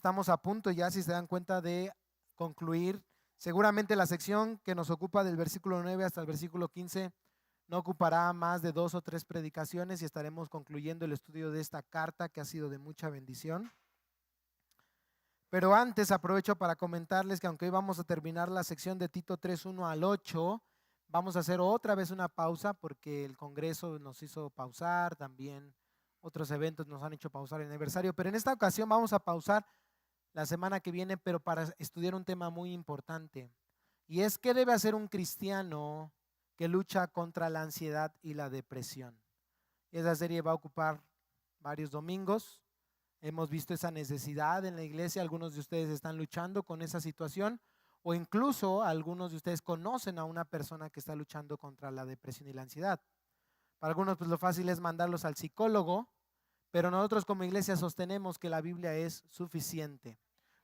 estamos a punto ya, si se dan cuenta, de concluir. Seguramente la sección que nos ocupa del versículo 9 hasta el versículo 15 no ocupará más de 2 o 3 predicaciones y estaremos concluyendo el estudio de esta carta que ha sido de mucha bendición. Pero antes aprovecho para comentarles que aunque hoy vamos a terminar la sección de Tito 3, 1 al 8, vamos a hacer otra vez una pausa porque el Congreso nos hizo pausar, también otros eventos nos han hecho pausar el aniversario, pero en esta ocasión vamos a pausar la semana que viene, pero para estudiar un tema muy importante, y es qué debe hacer un cristiano que lucha contra la ansiedad y la depresión. Esa serie va a ocupar varios domingos. Hemos visto esa necesidad en la iglesia, algunos de ustedes están luchando con esa situación o incluso algunos de ustedes conocen a una persona que está luchando contra la depresión y la ansiedad. Para algunos pues lo fácil es mandarlos al psicólogo, pero nosotros como iglesia sostenemos que la Biblia es suficiente.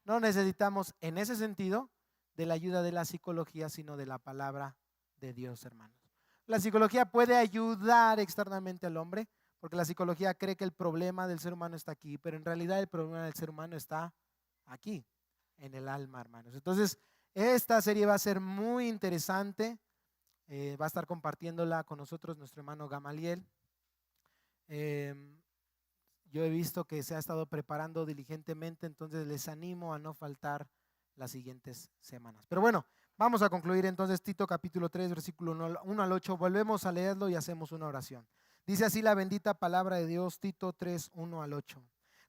No necesitamos en ese sentido de la ayuda de la psicología, sino de la palabra de Dios, hermanos. La psicología puede ayudar externamente al hombre, porque la psicología cree que el problema del ser humano está aquí, pero en realidad el problema del ser humano está aquí, en el alma, hermanos. Entonces, esta serie va a ser muy interesante. Va a estar compartiéndola con nosotros nuestro hermano Gamaliel. Yo he visto que se ha estado preparando diligentemente, entonces les animo a no faltar las siguientes semanas. Pero bueno, vamos a concluir entonces Tito capítulo 3, versículo 1 al 8. Volvemos a leerlo y hacemos una oración. Dice así la bendita palabra de Dios, Tito 3, 1 al 8.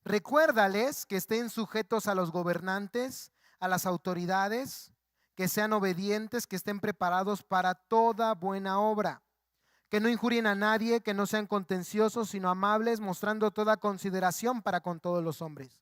Recuérdales que estén sujetos a los gobernantes, a las autoridades, que sean obedientes, que estén preparados para toda buena obra, que no injurien a nadie, que no sean contenciosos, sino amables, mostrando toda consideración para con todos los hombres.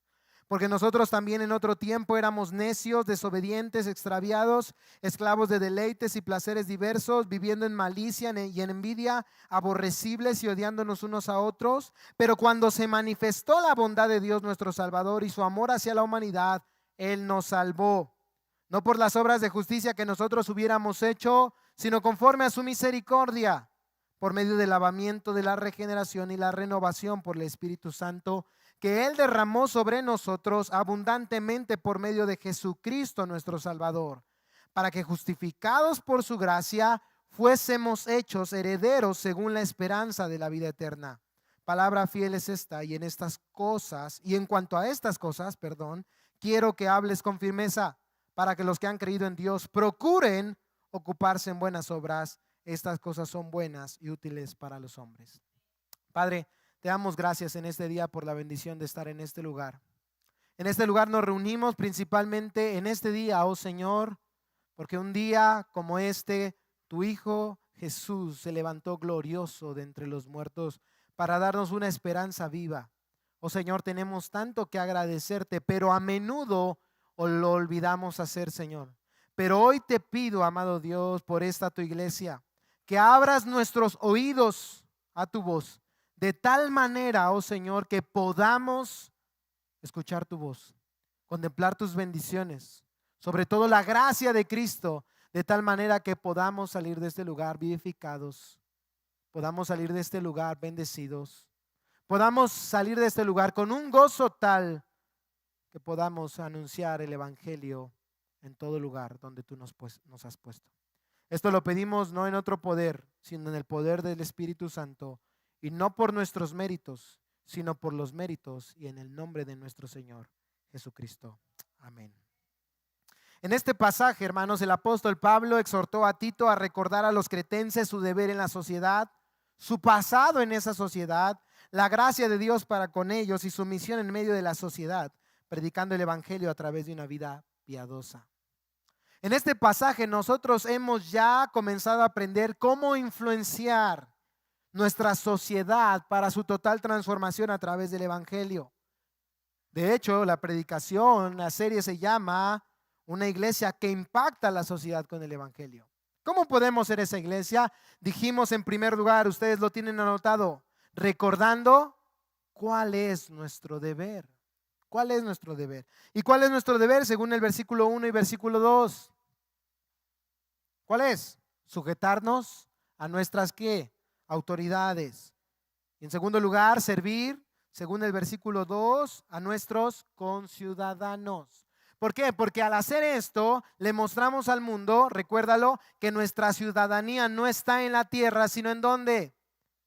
Porque nosotros también en otro tiempo éramos necios, desobedientes, extraviados, esclavos de deleites y placeres diversos, viviendo en malicia y en envidia, aborrecibles y odiándonos unos a otros. Pero cuando se manifestó la bondad de Dios nuestro Salvador y su amor hacia la humanidad, Él nos salvó, no por las obras de justicia que nosotros hubiéramos hecho, sino conforme a su misericordia, por medio del lavamiento de la regeneración y la renovación por el Espíritu Santo, que Él derramó sobre nosotros abundantemente por medio de Jesucristo nuestro Salvador, para que justificados por su gracia fuésemos hechos herederos según la esperanza de la vida eterna. Palabra fiel es esta, y en estas cosas, y en cuanto a estas cosas, quiero que hables con firmeza, para que los que han creído en Dios procuren ocuparse en buenas obras. Estas cosas son buenas y útiles para los hombres. Padre, te damos gracias en este día por la bendición de estar en este lugar. En este lugar nos reunimos principalmente en este día, oh Señor, porque un día como este, tu Hijo Jesús se levantó glorioso de entre los muertos para darnos una esperanza viva. Oh Señor, tenemos tanto que agradecerte, pero a menudo lo olvidamos hacer, Señor. Pero hoy te pido, amado Dios, por esta tu iglesia, que abras nuestros oídos a tu voz, de tal manera, oh Señor, que podamos escuchar tu voz, contemplar tus bendiciones, sobre todo la gracia de Cristo, de tal manera que podamos salir de este lugar vivificados, podamos salir de este lugar bendecidos, podamos salir de este lugar con un gozo tal que podamos anunciar el evangelio en todo lugar donde tú nos has puesto. Esto lo pedimos no en otro poder, sino en el poder del Espíritu Santo, y no por nuestros méritos, sino por los méritos y en el nombre de nuestro Señor Jesucristo. Amén. En este pasaje, hermanos, el apóstol Pablo exhortó a Tito a recordar a los cretenses su deber en la sociedad, su pasado en esa sociedad, la gracia de Dios para con ellos y su misión en medio de la sociedad, predicando el evangelio a través de una vida piadosa. En este pasaje nosotros hemos ya comenzado a aprender cómo influenciar nuestra sociedad para su total transformación a través del evangelio. De hecho, la predicación, la serie se llama Una iglesia que impacta a la sociedad con el evangelio. ¿Cómo podemos ser esa iglesia? Dijimos en primer lugar, ustedes lo tienen anotado, recordando cuál es nuestro deber. ¿Cuál es nuestro deber? ¿Y cuál es nuestro deber según el versículo 1 y versículo 2? ¿Cuál es? Sujetarnos a nuestras ¿qué? Autoridades. En segundo lugar, servir según el versículo 2, a nuestros conciudadanos. ¿Por qué? Porque al hacer esto le mostramos al mundo, recuérdalo, que nuestra ciudadanía no está en la tierra, sino en ¿dónde?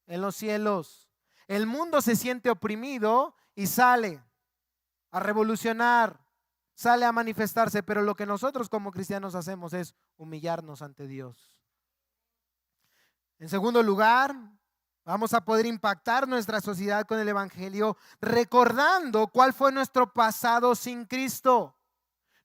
En los cielos. El mundo se siente oprimido y sale a revolucionar, sale a manifestarse, pero lo que nosotros como cristianos hacemos es humillarnos ante Dios. En segundo lugar, vamos a poder impactar nuestra sociedad con el evangelio recordando cuál fue nuestro pasado sin Cristo.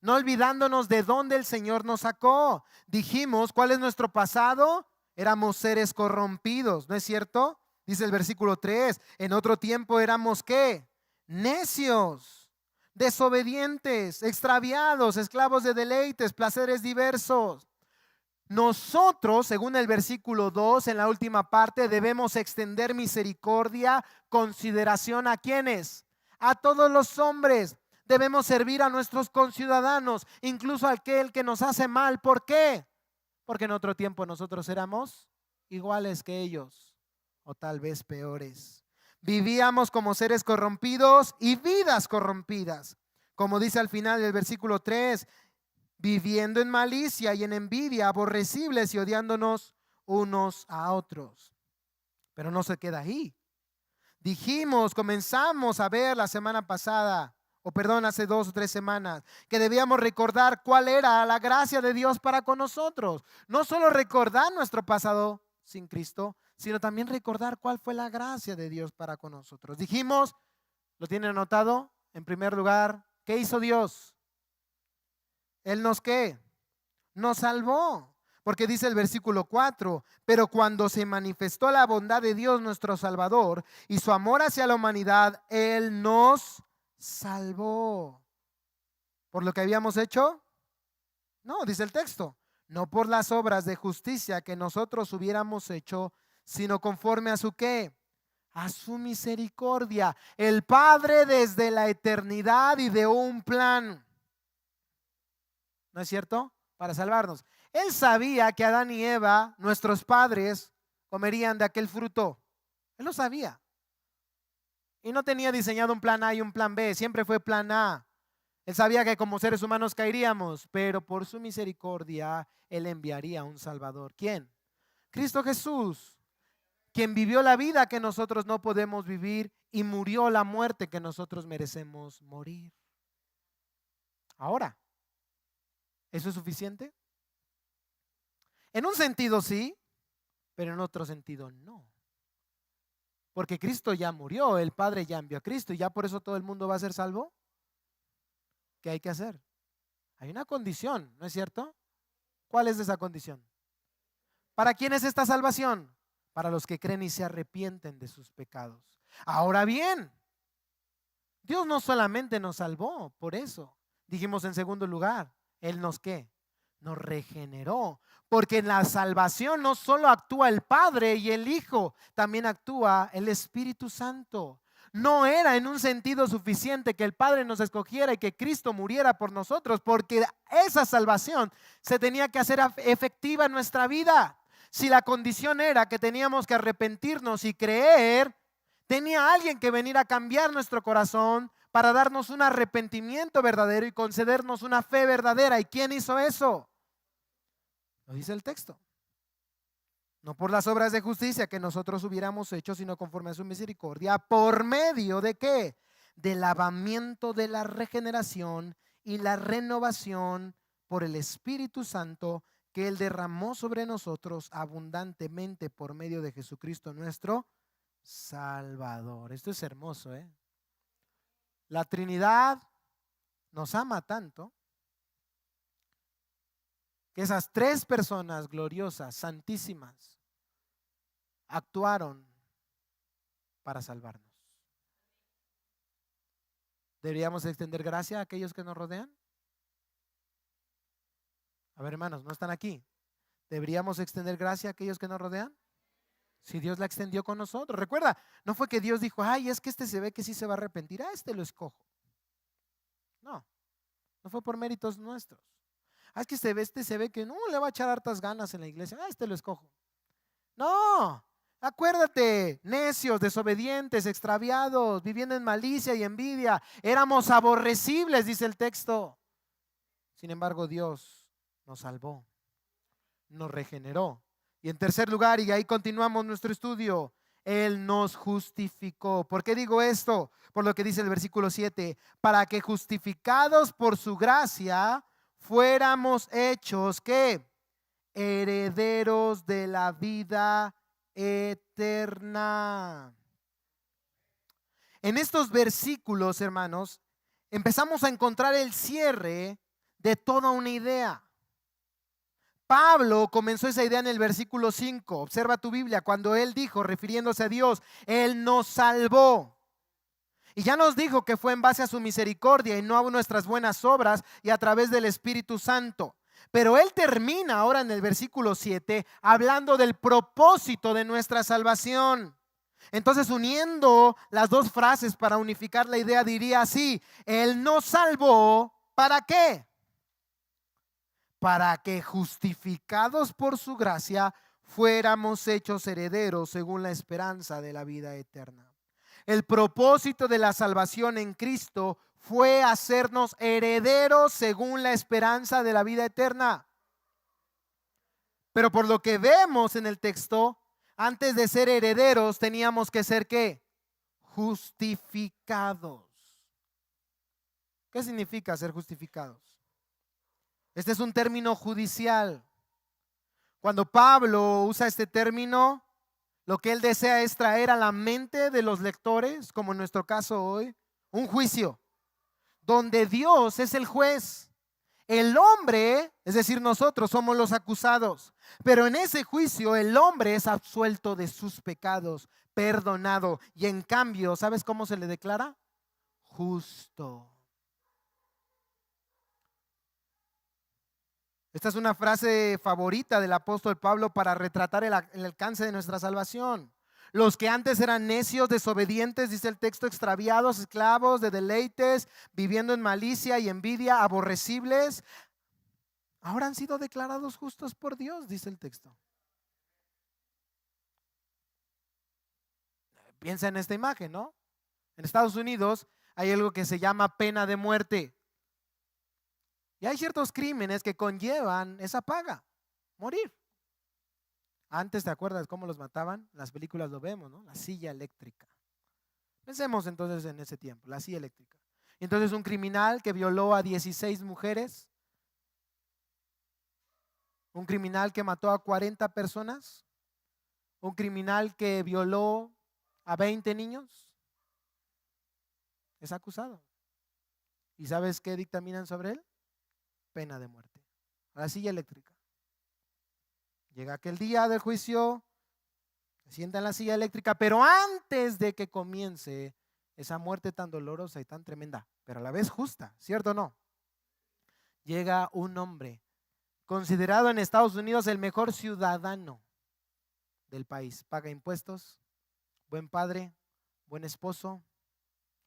No olvidándonos de dónde el Señor nos sacó. Dijimos, ¿cuál es nuestro pasado? Éramos seres corrompidos, ¿no es cierto? Dice el versículo 3, en otro tiempo éramos ¿qué? Necios, desobedientes, extraviados, esclavos de deleites, placeres diversos. Nosotros, según el versículo 2, en la última parte, debemos extender misericordia, consideración ¿a quiénes? A todos los hombres. Debemos servir a nuestros conciudadanos, incluso a aquel que nos hace mal. ¿Por qué? Porque en otro tiempo nosotros éramos iguales que ellos, o tal vez peores. Vivíamos como seres corrompidos y vidas corrompidas. Como dice al final del versículo 3, viviendo en malicia y en envidia, aborrecibles y odiándonos unos a otros. Pero no se queda ahí. Comenzamos a ver la semana pasada, hace 2 o 3 semanas, que debíamos recordar cuál era la gracia de Dios para con nosotros. No solo recordar nuestro pasado sin Cristo, sino también recordar cuál fue la gracia de Dios para con nosotros. Dijimos, ¿lo tienen anotado? En primer lugar, ¿qué hizo Dios? Él nos ¿qué? Nos salvó. Porque dice el versículo 4, pero cuando se manifestó la bondad de Dios nuestro Salvador y su amor hacia la humanidad, Él nos salvó. ¿Por lo que habíamos hecho? No, dice el texto, no por las obras de justicia que nosotros hubiéramos hecho, sino conforme a su ¿qué? A su misericordia. El Padre desde la eternidad ideó un plan. ¿No es cierto? Para salvarnos. Él sabía que Adán y Eva, nuestros padres, comerían de aquel fruto. Él lo sabía. Y no tenía diseñado un plan A y un plan B, siempre fue plan A. Él sabía que como seres humanos caeríamos, pero por su misericordia Él enviaría un Salvador. ¿Quién? Cristo Jesús, quien vivió la vida que nosotros no podemos vivir y murió la muerte que nosotros merecemos morir. Ahora, ¿eso es suficiente? En un sentido sí, pero en otro sentido no. Porque Cristo ya murió, el Padre ya envió a Cristo y ya por eso todo el mundo va a ser salvo. ¿Qué hay que hacer? Hay una condición, ¿no es cierto? ¿Cuál es esa condición? ¿Para quién es esta salvación? Para los que creen y se arrepienten de sus pecados. Ahora bien, Dios no solamente nos salvó, por eso dijimos en segundo lugar, Él nos ¿qué? Nos regeneró. Porque en la salvación no solo actúa el Padre y el Hijo, también actúa el Espíritu Santo. No era en un sentido suficiente que el Padre nos escogiera y que Cristo muriera por nosotros, porque esa salvación se tenía que hacer efectiva en nuestra vida. Si la condición era que teníamos que arrepentirnos y creer, tenía alguien que venir a cambiar nuestro corazón para darnos un arrepentimiento verdadero y concedernos una fe verdadera. ¿Y quién hizo eso? Lo dice el texto. No por las obras de justicia que nosotros hubiéramos hecho, sino conforme a su misericordia, por medio de ¿qué? Del lavamiento de la regeneración y la renovación por el Espíritu Santo que Él derramó sobre nosotros abundantemente por medio de Jesucristo nuestro Salvador. Esto es hermoso, ¿eh? La Trinidad nos ama tanto que esas 3 personas gloriosas, santísimas, actuaron para salvarnos. ¿Deberíamos extender gracia a aquellos que nos rodean? A ver, hermanos, no están aquí. ¿Deberíamos extender gracia a aquellos que nos rodean? Si Dios la extendió con nosotros. Recuerda, no fue que Dios dijo, ay, es que este se ve que sí se va a arrepentir, a este lo escojo. No, no fue por méritos nuestros. Es que este se ve que no le va a echar hartas ganas en la iglesia, a este lo escojo. No, Acuérdate, necios, desobedientes, extraviados, viviendo en malicia y envidia. Éramos aborrecibles, dice el texto. Sin embargo, Dios nos salvó, nos regeneró. Y en tercer lugar, y ahí continuamos nuestro estudio, Él nos justificó. ¿Por qué digo esto? Por lo que dice el versículo 7, para que justificados por su gracia fuéramos hechos, ¿qué? Herederos de la vida eterna. En estos versículos, hermanos, empezamos a encontrar el cierre de toda una idea. Pablo comenzó esa idea en el versículo 5. Observa tu Biblia, cuando él dijo, refiriéndose a Dios, Él nos salvó. Y ya nos dijo que fue en base a su misericordia y no a nuestras buenas obras y a través del Espíritu Santo. Pero él termina ahora en el versículo 7 hablando del propósito de nuestra salvación. Entonces, uniendo las dos frases para unificar la idea, diría así: Él nos salvó, ¿para qué? Para que justificados por su gracia fuéramos hechos herederos según la esperanza de la vida eterna. El propósito de la salvación en Cristo fue hacernos herederos según la esperanza de la vida eterna. Pero por lo que vemos en el texto, antes de ser herederos teníamos que ser ¿qué? Justificados. ¿Qué significa ser justificados? Este es un término judicial. Cuando Pablo usa este término, lo que él desea es traer a la mente de los lectores, como en nuestro caso hoy, un juicio donde Dios es el juez. El hombre, es decir, nosotros somos los acusados, pero en ese juicio el hombre es absuelto de sus pecados, perdonado, y en cambio, ¿sabes cómo se le declara? Justo. Esta es una frase favorita del apóstol Pablo para retratar el alcance de nuestra salvación. Los que antes eran necios, desobedientes, dice el texto, extraviados, esclavos de deleites, viviendo en malicia y envidia, aborrecibles, ahora han sido declarados justos por Dios, dice el texto. Piensa en esta imagen, ¿no? En Estados Unidos hay algo que se llama pena de muerte. Y hay ciertos crímenes que conllevan esa paga, morir. Antes, ¿te acuerdas cómo los mataban? En las películas lo vemos, ¿no? La silla eléctrica. Pensemos entonces en ese tiempo, la silla eléctrica. Entonces un criminal que violó a 16 mujeres, un criminal que mató a 40 personas, un criminal que violó a 20 niños, es acusado. ¿Y sabes qué dictaminan sobre él? Pena de muerte. A la silla eléctrica. Llega aquel día del juicio, se sienta en la silla eléctrica, pero antes de que comience esa muerte tan dolorosa y tan tremenda, pero a la vez justa, ¿cierto o no? Llega un hombre considerado en Estados Unidos el mejor ciudadano del país. Paga impuestos, buen padre, buen esposo,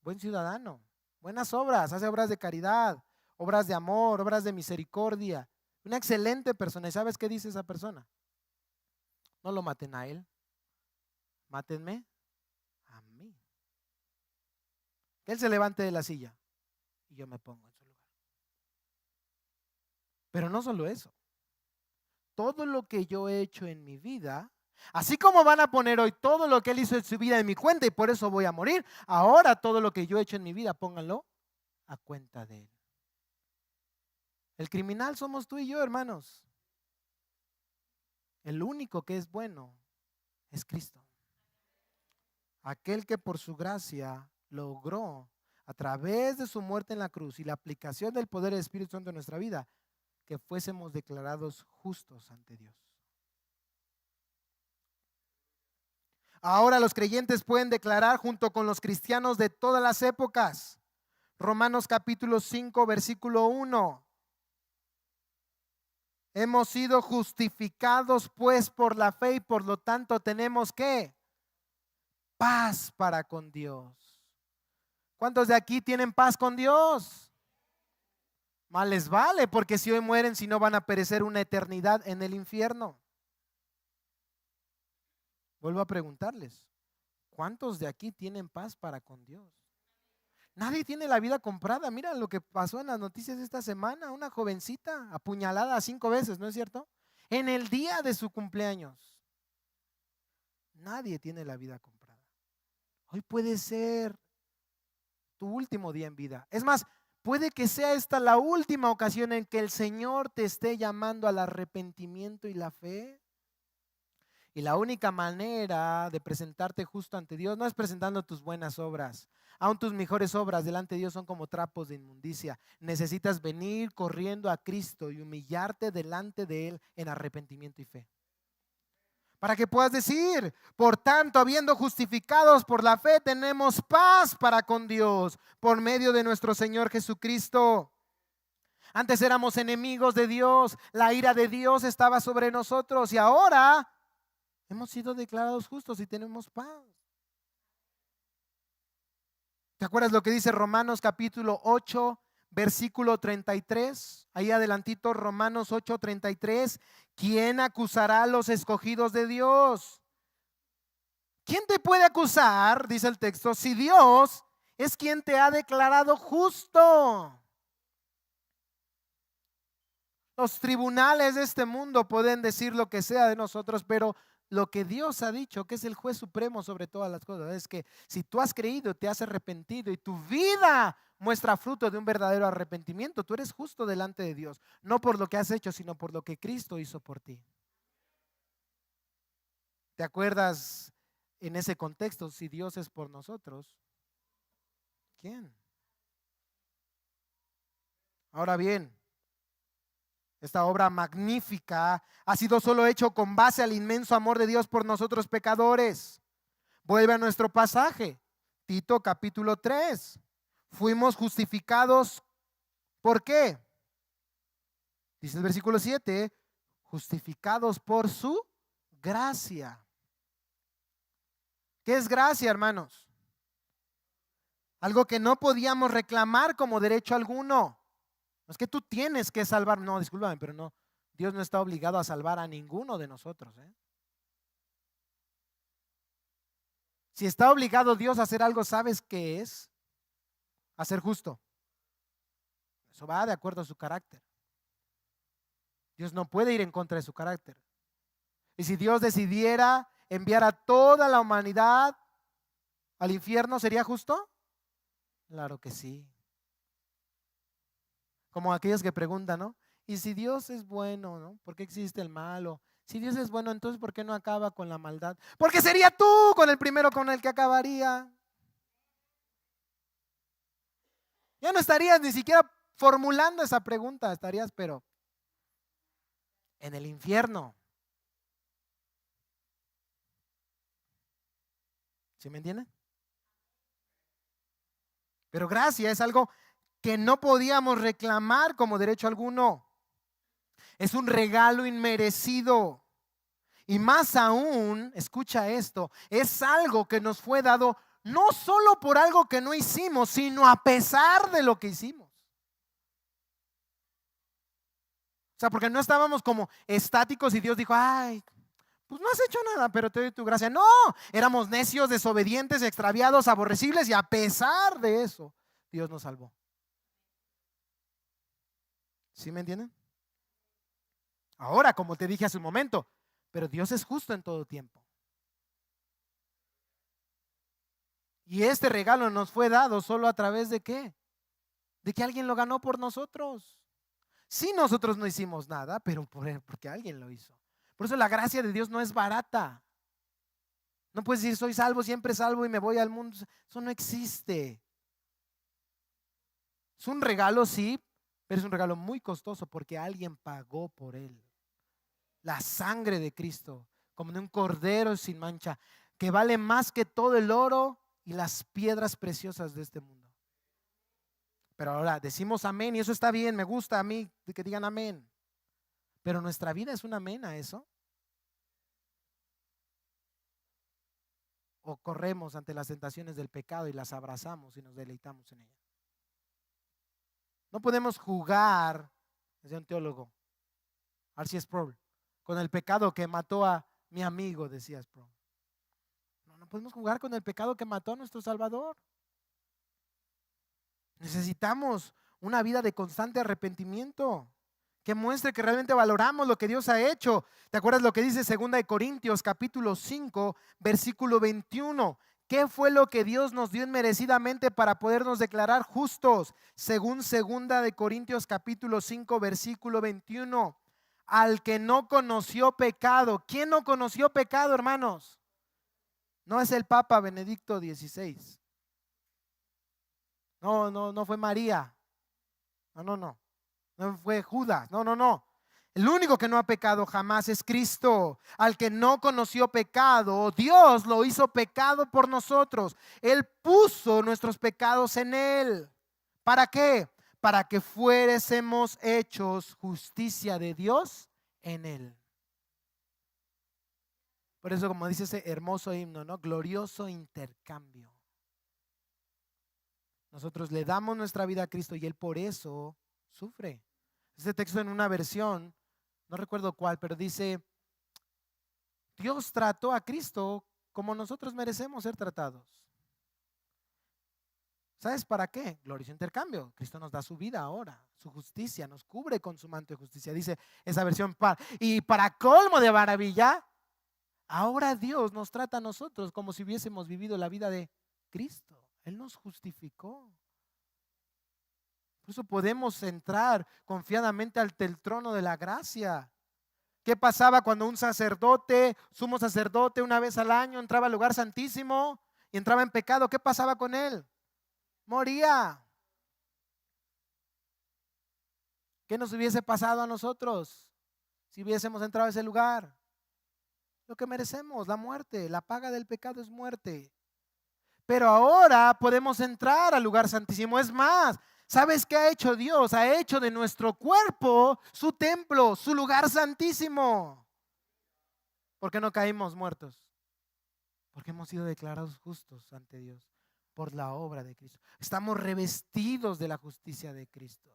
buen ciudadano, buenas obras, hace obras de caridad, obras de amor, obras de misericordia. Una excelente persona. ¿Y sabes qué dice esa persona? No lo maten a él, mátenme a mí. Que él se levante de la silla y yo me pongo en su lugar. Pero no solo eso. Todo lo que yo he hecho en mi vida, así como van a poner hoy todo lo que él hizo en su vida en mi cuenta y por eso voy a morir, ahora todo lo que yo he hecho en mi vida, pónganlo a cuenta de él. El criminal somos tú y yo, hermanos. El único que es bueno es Cristo. Aquel que por su gracia logró, a través de su muerte en la cruz y la aplicación del poder del Espíritu Santo en nuestra vida, que fuésemos declarados justos ante Dios. Ahora los creyentes pueden declarar junto con los cristianos de todas las épocas. Romanos capítulo 5, versículo 1. Hemos sido justificados pues por la fe y por lo tanto tenemos ¿qué? Paz para con Dios. ¿Cuántos de aquí tienen paz con Dios? Más les vale, porque si hoy mueren, si no van a perecer una eternidad en el infierno. Vuelvo a preguntarles, ¿cuántos de aquí tienen paz para con Dios? Nadie tiene la vida comprada. Mira lo que pasó en las noticias esta semana. Una jovencita apuñalada 5 veces, ¿no es cierto? En el día de su cumpleaños. Nadie tiene la vida comprada. Hoy puede ser tu último día en vida. Es más, puede que sea esta la última ocasión en que el Señor te esté llamando al arrepentimiento y la fe. Y la única manera de presentarte justo ante Dios no es presentando tus buenas obras. Aún tus mejores obras delante de Dios son como trapos de inmundicia. Necesitas venir corriendo a Cristo y humillarte delante de Él en arrepentimiento y fe. Para que puedas decir, por tanto, habiendo justificados por la fe, tenemos paz para con Dios por medio de nuestro Señor Jesucristo. Antes éramos enemigos de Dios, la ira de Dios estaba sobre nosotros y ahora hemos sido declarados justos y tenemos paz. ¿Te acuerdas lo que dice Romanos capítulo 8, versículo 33? Ahí adelantito, Romanos 8, 33. ¿Quién acusará a los escogidos de Dios? ¿Quién te puede acusar, dice el texto, si Dios es quien te ha declarado justo? Los tribunales de este mundo pueden decir lo que sea de nosotros, pero lo que Dios ha dicho, que es el juez supremo sobre todas las cosas, es que si tú has creído, te has arrepentido y tu vida muestra fruto de un verdadero arrepentimiento, tú eres justo delante de Dios, no por lo que has hecho, sino por lo que Cristo hizo por ti. ¿Te acuerdas en ese contexto? Si Dios es por nosotros, ¿quién? Ahora bien, esta obra magnífica ha sido solo hecho con base al inmenso amor de Dios por nosotros pecadores. Vuelve a nuestro pasaje, Tito capítulo 3. Fuimos justificados, ¿por qué? Dice el versículo 7, justificados por su gracia. ¿Qué es gracia, hermanos? Algo que no podíamos reclamar como derecho alguno. No es que tú tienes que salvar, no, discúlpame, pero no, Dios no está obligado a salvar a ninguno de nosotros. Si está obligado Dios a hacer algo, ¿sabes qué es? A ser justo. Eso va de acuerdo a su carácter. Dios no puede ir en contra de su carácter. Y si Dios decidiera enviar a toda la humanidad al infierno, ¿sería justo? Claro que sí. Como aquellos que preguntan, ¿no? Y si Dios es bueno, ¿no? ¿Por qué existe el malo? Si Dios es bueno, entonces ¿por qué no acaba con la maldad? Porque sería tú con el primero con el que acabaría. Ya no estarías ni siquiera formulando esa pregunta, estarías pero en el infierno. ¿Sí me entienden? Pero gracia es algo que no podíamos reclamar como derecho alguno. Es un regalo inmerecido. Y más aún, escucha esto, es algo que nos fue dado no solo por algo que no hicimos, sino a pesar de lo que hicimos. O sea, porque no estábamos como estáticos y Dios dijo, ay, pues no has hecho nada, pero te doy tu gracia. No, éramos necios, desobedientes, extraviados, aborrecibles y a pesar de eso, Dios nos salvó. ¿Sí me entienden? Ahora, como te dije hace un momento, pero Dios es justo en todo tiempo. Y este regalo nos fue dado solo a través de ¿qué? De que alguien lo ganó por nosotros. Sí, nosotros no hicimos nada, pero porque alguien lo hizo. Por eso la gracia de Dios no es barata. No puedes decir soy salvo, siempre salvo y me voy al mundo. Eso no existe. Es un regalo, sí, pero es un regalo muy costoso porque alguien pagó por él. La sangre de Cristo, como de un cordero sin mancha, que vale más que todo el oro y las piedras preciosas de este mundo. Pero ahora decimos amén y eso está bien, me gusta a mí que digan amén. Pero nuestra vida es un amén a eso. O corremos ante las tentaciones del pecado y las abrazamos y nos deleitamos en ellas. No podemos jugar, decía un teólogo, R.C. Sproul, con el pecado que mató a mi amigo, decía Sproul. podemos jugar con el pecado que mató a nuestro Salvador. Necesitamos una vida de constante arrepentimiento que muestre que realmente valoramos lo que Dios ha hecho. ¿Te acuerdas lo que dice 2 Corintios capítulo 5, versículo 21? ¿Qué fue lo que Dios nos dio inmerecidamente para podernos declarar justos? Según 2 Corintios capítulo 5, versículo 21. Al que no conoció pecado. ¿Quién no conoció pecado, hermanos? No es el Papa Benedicto XVI. No fue María. No fue Judas. No. El único que no ha pecado jamás es Cristo. Al que no conoció pecado, Dios lo hizo pecado por nosotros. Él puso nuestros pecados en Él. ¿Para qué? Para que fuésemos hechos justicia de Dios en Él. Por eso, como dice ese hermoso himno, ¿no? Glorioso intercambio. Nosotros le damos nuestra vida a Cristo y Él por eso sufre. Este texto en una versión, no recuerdo cuál, pero dice: Dios trató a Cristo como nosotros merecemos ser tratados. ¿Sabes para qué? Glorioso intercambio. Cristo nos da su vida ahora, su justicia, nos cubre con su manto de justicia. Dice esa versión. Y para colmo de maravilla, ahora Dios nos trata a nosotros como si hubiésemos vivido la vida de Cristo. Él nos justificó. Por eso podemos entrar confiadamente ante el trono de la gracia. ¿Qué pasaba cuando un sacerdote, sumo sacerdote, una vez al año entraba al lugar santísimo y entraba en pecado? ¿Qué pasaba con él? Moría. ¿Qué nos hubiese pasado a nosotros si hubiésemos entrado a ese lugar? Lo que merecemos, la muerte. La paga del pecado es muerte. Pero ahora podemos entrar al lugar santísimo. Es más, ¿sabes qué ha hecho Dios? Ha hecho de nuestro cuerpo su templo, su lugar santísimo. ¿Por qué no caímos muertos? Porque hemos sido declarados justos ante Dios por la obra de Cristo. Estamos revestidos de la justicia de Cristo.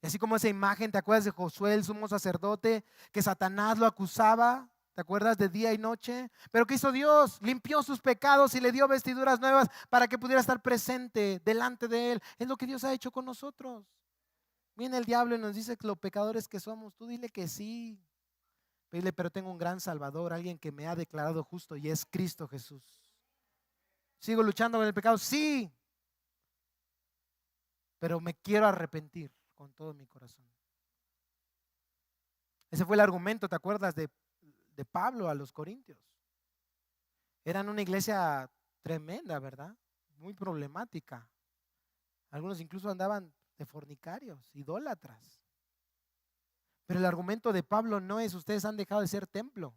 Y así como esa imagen, ¿te acuerdas de Josué, el sumo sacerdote, que Satanás lo acusaba? ¿Te acuerdas de día y noche? Pero ¿qué hizo Dios? Limpió sus pecados y le dio vestiduras nuevas para que pudiera estar presente delante de Él. Es lo que Dios ha hecho con nosotros. Viene el diablo y nos dice que los pecadores que somos. Tú dile que sí. Dile, pero tengo un gran Salvador, alguien que me ha declarado justo y es Cristo Jesús. ¿Sigo luchando con el pecado? Sí. Pero me quiero arrepentir con todo mi corazón. Ese fue el argumento, ¿te acuerdas de Pablo a los corintios? Eran una iglesia tremenda, ¿verdad? Muy problemática. Algunos incluso andaban de fornicarios, idólatras. Pero el argumento de Pablo no es: ustedes han dejado de ser templo.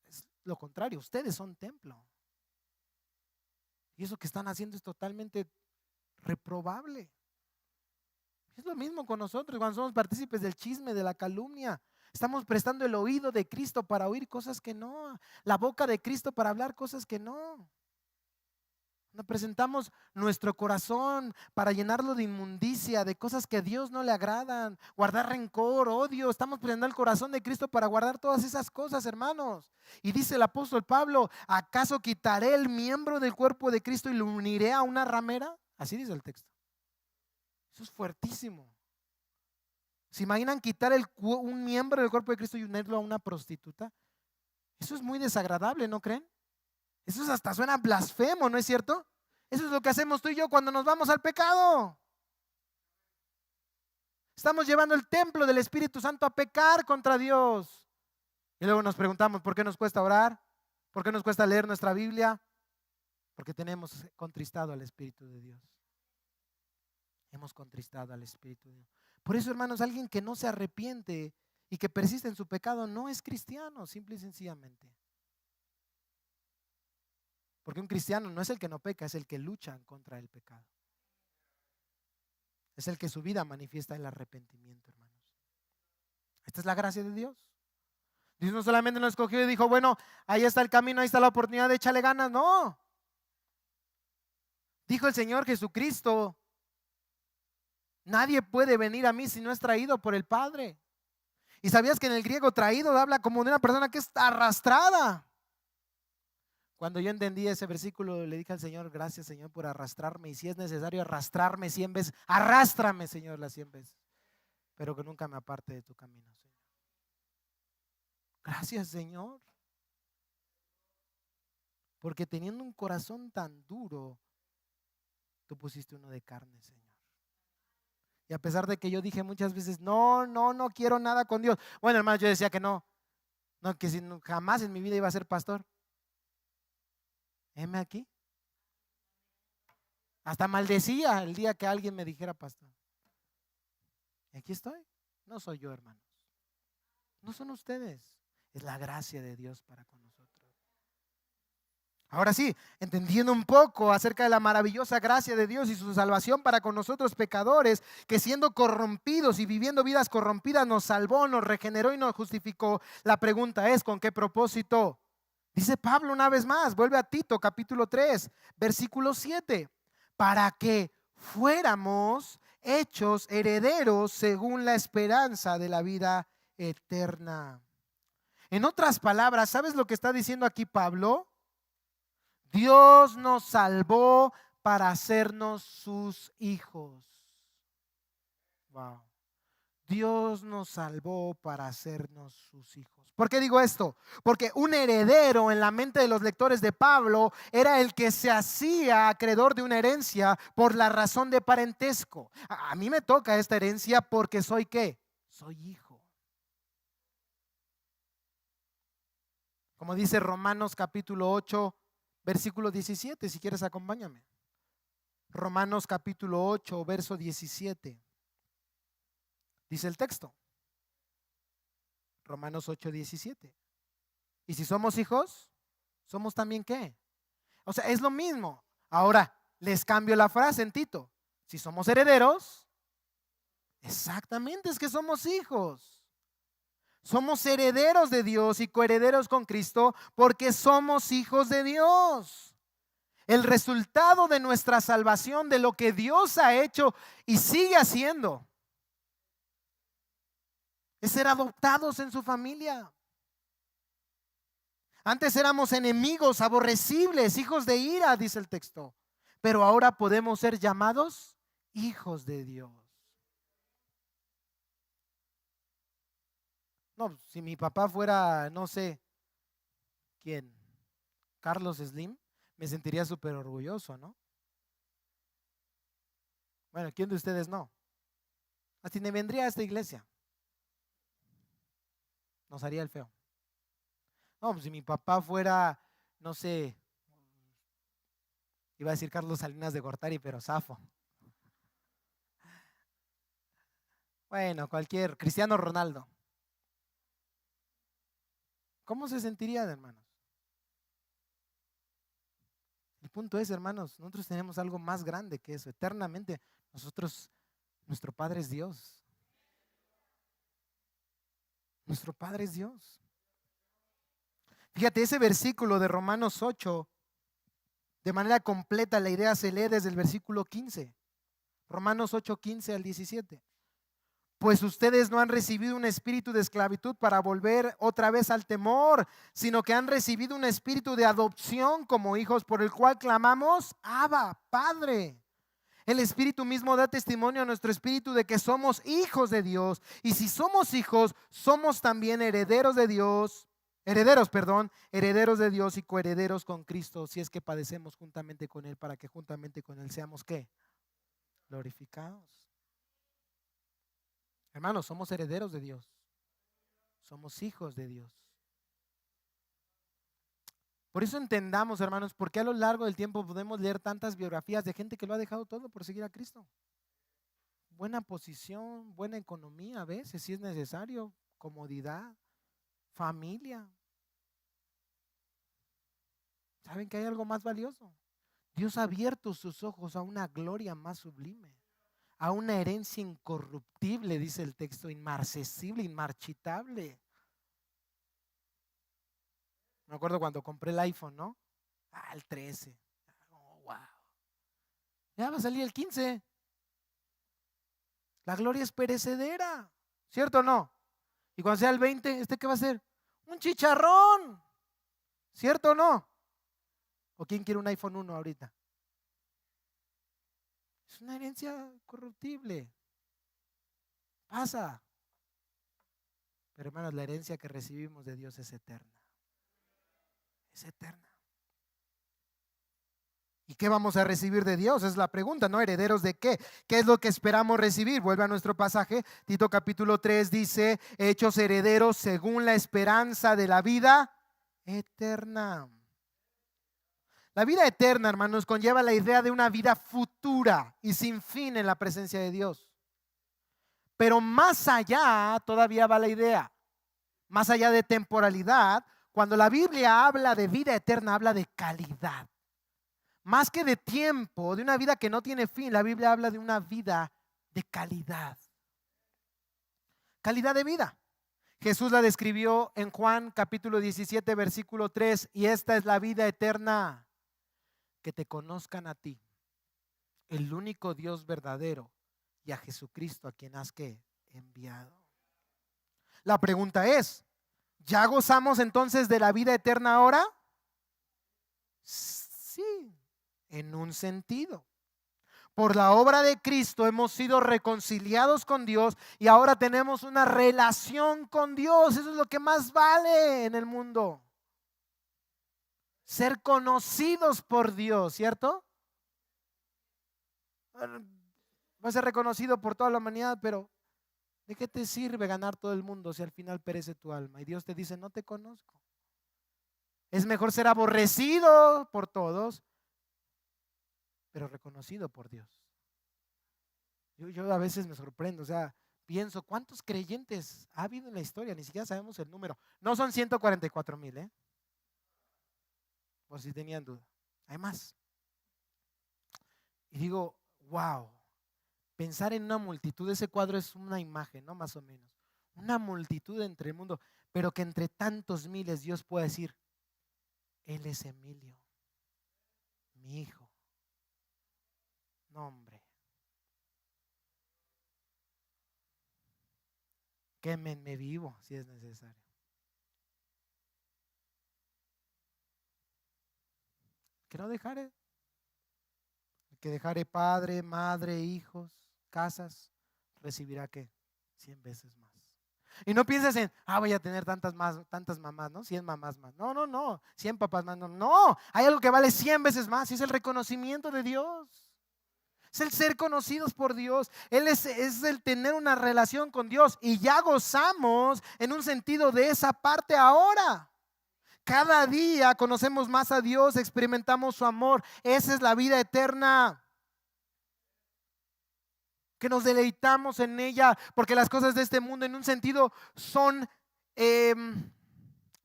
Es lo contrario, ustedes son templo. Y eso que están haciendo es totalmente reprobable. Es lo mismo con nosotros cuando somos partícipes del chisme, de la calumnia. Estamos prestando el oído de Cristo para oír cosas que no, la boca de Cristo para hablar cosas que no. Nos presentamos nuestro corazón para llenarlo de inmundicia, de cosas que a Dios no le agradan, guardar rencor, odio. Estamos presentando el corazón de Cristo para guardar todas esas cosas, hermanos. Y dice el apóstol Pablo: ¿acaso quitaré el miembro del cuerpo de Cristo y lo uniré a una ramera? Así dice el texto. Eso es fuertísimo. ¿Se imaginan quitar un miembro del cuerpo de Cristo y unirlo a una prostituta? Eso es muy desagradable, ¿no creen? Eso hasta suena blasfemo, ¿no es cierto? Eso es lo que hacemos tú y yo cuando nos vamos al pecado. Estamos llevando el templo del Espíritu Santo a pecar contra Dios. Y luego nos preguntamos: ¿por qué nos cuesta orar? ¿Por qué nos cuesta leer nuestra Biblia? Porque tenemos contristado al Espíritu de Dios. Hemos contristado al Espíritu de Dios. Por eso, hermanos, alguien que no se arrepiente y que persiste en su pecado no es cristiano, simple y sencillamente. Porque un cristiano no es el que no peca, es el que lucha contra el pecado. Es el que su vida manifiesta el arrepentimiento, hermanos. Esta es la gracia de Dios. Dios no solamente nos escogió y dijo: bueno, ahí está el camino, ahí está la oportunidad, de échale ganas. No. Dijo el Señor Jesucristo: nadie puede venir a mí si no es traído por el Padre. ¿Y sabías que en el griego traído habla como de una persona que está arrastrada? Cuando yo entendí ese versículo, le dije al Señor, gracias Señor por arrastrarme, y si es necesario arrastrarme 100 veces, arrástrame Señor las 100 veces, pero que nunca me aparte de tu camino, Señor. Gracias Señor, porque teniendo un corazón tan duro, tú pusiste uno de carne, Señor. Y a pesar de que yo dije muchas veces, no quiero nada con Dios. Bueno, hermano, yo decía que no, que jamás en mi vida iba a ser pastor. Heme aquí. Hasta maldecía el día que alguien me dijera pastor. Y aquí estoy. No soy yo, hermanos. No son ustedes. Es la gracia de Dios para con nosotros. Ahora sí, entendiendo un poco acerca de la maravillosa gracia de Dios y su salvación para con nosotros pecadores, que siendo corrompidos y viviendo vidas corrompidas nos salvó, nos regeneró y nos justificó. La pregunta es, ¿con qué propósito? Dice Pablo una vez más, vuelve a Tito capítulo 3, versículo 7, para que fuéramos hechos herederos según la esperanza de la vida eterna. En otras palabras, ¿sabes lo que está diciendo aquí Pablo? Dios nos salvó para hacernos sus hijos. Wow. Dios nos salvó para hacernos sus hijos. ¿Por qué digo esto? Porque un heredero en la mente de los lectores de Pablo era el que se hacía acreedor de una herencia por la razón de parentesco. A mí me toca esta herencia porque soy ¿qué? Soy hijo. Como dice Romanos capítulo 8, versículo 17, si quieres acompáñame. Romanos capítulo 8, verso 17. Dice el texto. Romanos 8, 17. Y si somos hijos, ¿somos también qué? O sea, es lo mismo. Ahora, les cambio la frase en Tito. Si somos herederos, exactamente, es que somos hijos. Somos herederos de Dios y coherederos con Cristo porque somos hijos de Dios. El resultado de nuestra salvación, de lo que Dios ha hecho y sigue haciendo, es ser adoptados en su familia. Antes éramos enemigos, aborrecibles, hijos de ira, dice el texto. Pero ahora podemos ser llamados hijos de Dios. No, si mi papá fuera, no sé, ¿quién? Carlos Slim, me sentiría súper orgulloso, ¿no? Bueno, ¿quién de ustedes no? Así me vendría a esta iglesia. Nos haría el feo. No, pues si mi papá fuera, no sé, iba a decir Carlos Salinas de Gortari, pero zafo. Bueno, cualquier, Cristiano Ronaldo. ¿Cómo se sentirían, hermanos? El punto es, hermanos, nosotros tenemos algo más grande que eso. Eternamente, nuestro Padre es Dios. Nuestro Padre es Dios. Fíjate, ese versículo de Romanos 8, de manera completa la idea se lee desde el versículo 15. Romanos 8, 15 al 17. Pues ustedes no han recibido un espíritu de esclavitud para volver otra vez al temor, sino que han recibido un espíritu de adopción como hijos por el cual clamamos, Abba, Padre. El Espíritu mismo da testimonio a nuestro espíritu de que somos hijos de Dios. Y si somos hijos, somos también herederos de Dios, herederos de Dios y coherederos con Cristo, si es que padecemos juntamente con Él, para que juntamente con Él seamos ¿qué? Glorificados. Hermanos, somos herederos de Dios. Somos hijos de Dios. Por eso entendamos, hermanos, por qué a lo largo del tiempo podemos leer tantas biografías de gente que lo ha dejado todo por seguir a Cristo. Buena posición, buena economía a veces, si es necesario, comodidad, familia. ¿Saben que hay algo más valioso? Dios ha abierto sus ojos a una gloria más sublime, a una herencia incorruptible, dice el texto, inmarcesible, inmarchitable. Me acuerdo cuando compré el iPhone, ¿no? El 13. Oh, wow. Ya va a salir el 15. La gloria es perecedera, ¿cierto o no? Y cuando sea el 20, ¿qué va a ser? Un chicharrón, ¿cierto o no? ¿O quién quiere un iPhone 1 ahorita? Es una herencia corruptible. Pasa. Pero hermanos, la herencia que recibimos de Dios es eterna. Es eterna. ¿Y qué vamos a recibir de Dios? Es la pregunta, ¿no? ¿Herederos de qué? ¿Qué es lo que esperamos recibir? Vuelve a nuestro pasaje. Tito capítulo 3 dice, hechos herederos según la esperanza de la vida eterna. La vida eterna, hermanos, conlleva la idea de una vida futura y sin fin en la presencia de Dios. Pero más allá todavía va la idea, más allá de temporalidad, cuando la Biblia habla de vida eterna, habla de calidad. Más que de tiempo, de una vida que no tiene fin, la Biblia habla de una vida de calidad. Calidad de vida. Jesús la describió en Juan capítulo 17, versículo 3, y esta es la vida eterna, que te conozcan a ti, el único Dios verdadero, y a Jesucristo a quien has enviado. La pregunta es, ¿ya gozamos entonces de la vida eterna ahora? Sí, en un sentido. Por la obra de Cristo hemos sido reconciliados con Dios y ahora tenemos una relación con Dios. Eso es lo que más vale en el mundo. Ser conocidos por Dios, ¿cierto? Va a ser reconocido por toda la humanidad, pero ¿de qué te sirve ganar todo el mundo si al final perece tu alma? Y Dios te dice, no te conozco. Es mejor ser aborrecido por todos, pero reconocido por Dios. Yo a veces me sorprendo, o sea, pienso, ¿cuántos creyentes ha habido en la historia? Ni siquiera sabemos el número. No son 144,000, por si tenían duda. Hay más. Y digo, wow, pensar en una multitud, ese cuadro es una imagen, ¿no? Más o menos. Una multitud entre el mundo, pero que entre tantos miles Dios pueda decir, él es Emilio, mi hijo. No, hombre. Quémenme vivo si es necesario. Que no dejare. Que dejare padre, madre, hijos, casas, recibirá ¿qué? 100 veces más. Y no pienses en, voy a tener tantas mamás, ¿no? 100 mamás más. No, no, no. 100 papás más. No, no. Hay algo que vale 100 veces más y es el reconocimiento de Dios. Es el ser conocidos por Dios. Es el tener una relación con Dios. Y ya gozamos en un sentido de esa parte ahora. Cada día conocemos más a Dios, experimentamos su amor. Esa es la vida eterna. Que nos deleitamos en ella, porque las cosas de este mundo en un sentido son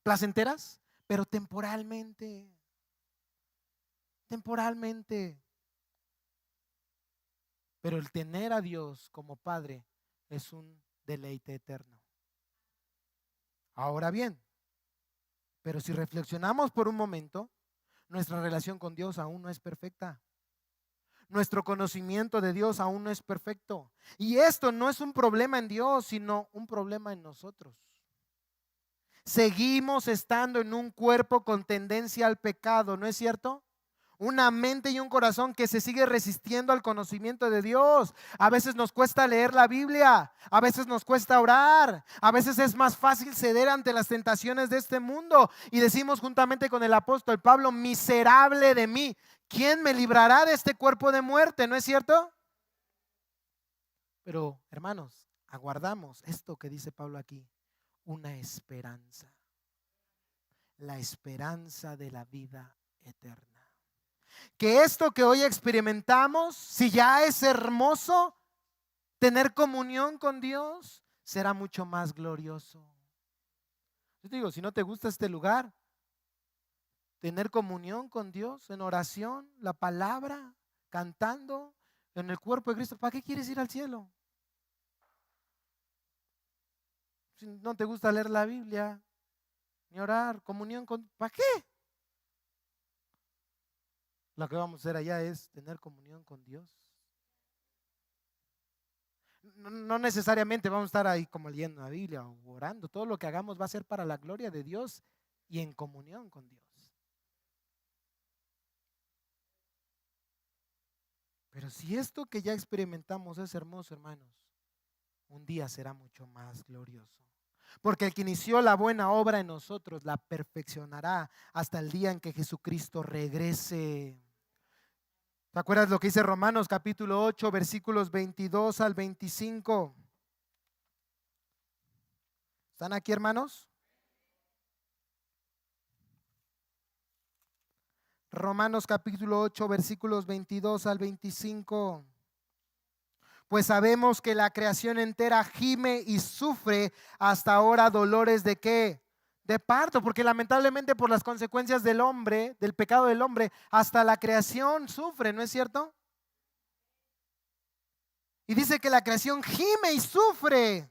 placenteras, pero temporalmente. Temporalmente. Pero el tener a Dios como Padre es un deleite eterno. Ahora bien, pero si reflexionamos por un momento, nuestra relación con Dios aún no es perfecta. Nuestro conocimiento de Dios aún no es perfecto. Y esto no es un problema en Dios, sino un problema en nosotros. Seguimos estando en un cuerpo con tendencia al pecado, ¿no es cierto? Una mente y un corazón que se sigue resistiendo al conocimiento de Dios. A veces nos cuesta leer la Biblia, a veces nos cuesta orar, a veces es más fácil ceder ante las tentaciones de este mundo. Y decimos juntamente con el apóstol Pablo, miserable de mí, ¿quién me librará de este cuerpo de muerte? ¿No es cierto? Pero hermanos, aguardamos esto que dice Pablo aquí, una esperanza, la esperanza de la vida eterna. Que esto que hoy experimentamos, si ya es hermoso, tener comunión con Dios, será mucho más glorioso. Yo te digo, si no te gusta este lugar, tener comunión con Dios en oración, la palabra, cantando en el cuerpo de Cristo, ¿para qué quieres ir al cielo? Si no te gusta leer la Biblia, ni orar, comunión con, ¿para qué? Lo que vamos a hacer allá es tener comunión con Dios. No necesariamente vamos a estar ahí como leyendo la Biblia o orando. Todo lo que hagamos va a ser para la gloria de Dios y en comunión con Dios. Pero si esto que ya experimentamos es hermoso, hermanos, un día será mucho más glorioso. Porque el que inició la buena obra en nosotros la perfeccionará hasta el día en que Jesucristo regrese. ¿Te acuerdas lo que dice Romanos capítulo 8, versículos 22 al 25? ¿Están aquí, hermanos? Romanos capítulo 8, versículos 22 al 25. Pues sabemos que la creación entera gime y sufre hasta ahora dolores de ¿qué? De parto, porque lamentablemente por las consecuencias del hombre, del pecado del hombre, hasta la creación sufre, ¿no es cierto? Y dice que la creación gime y sufre,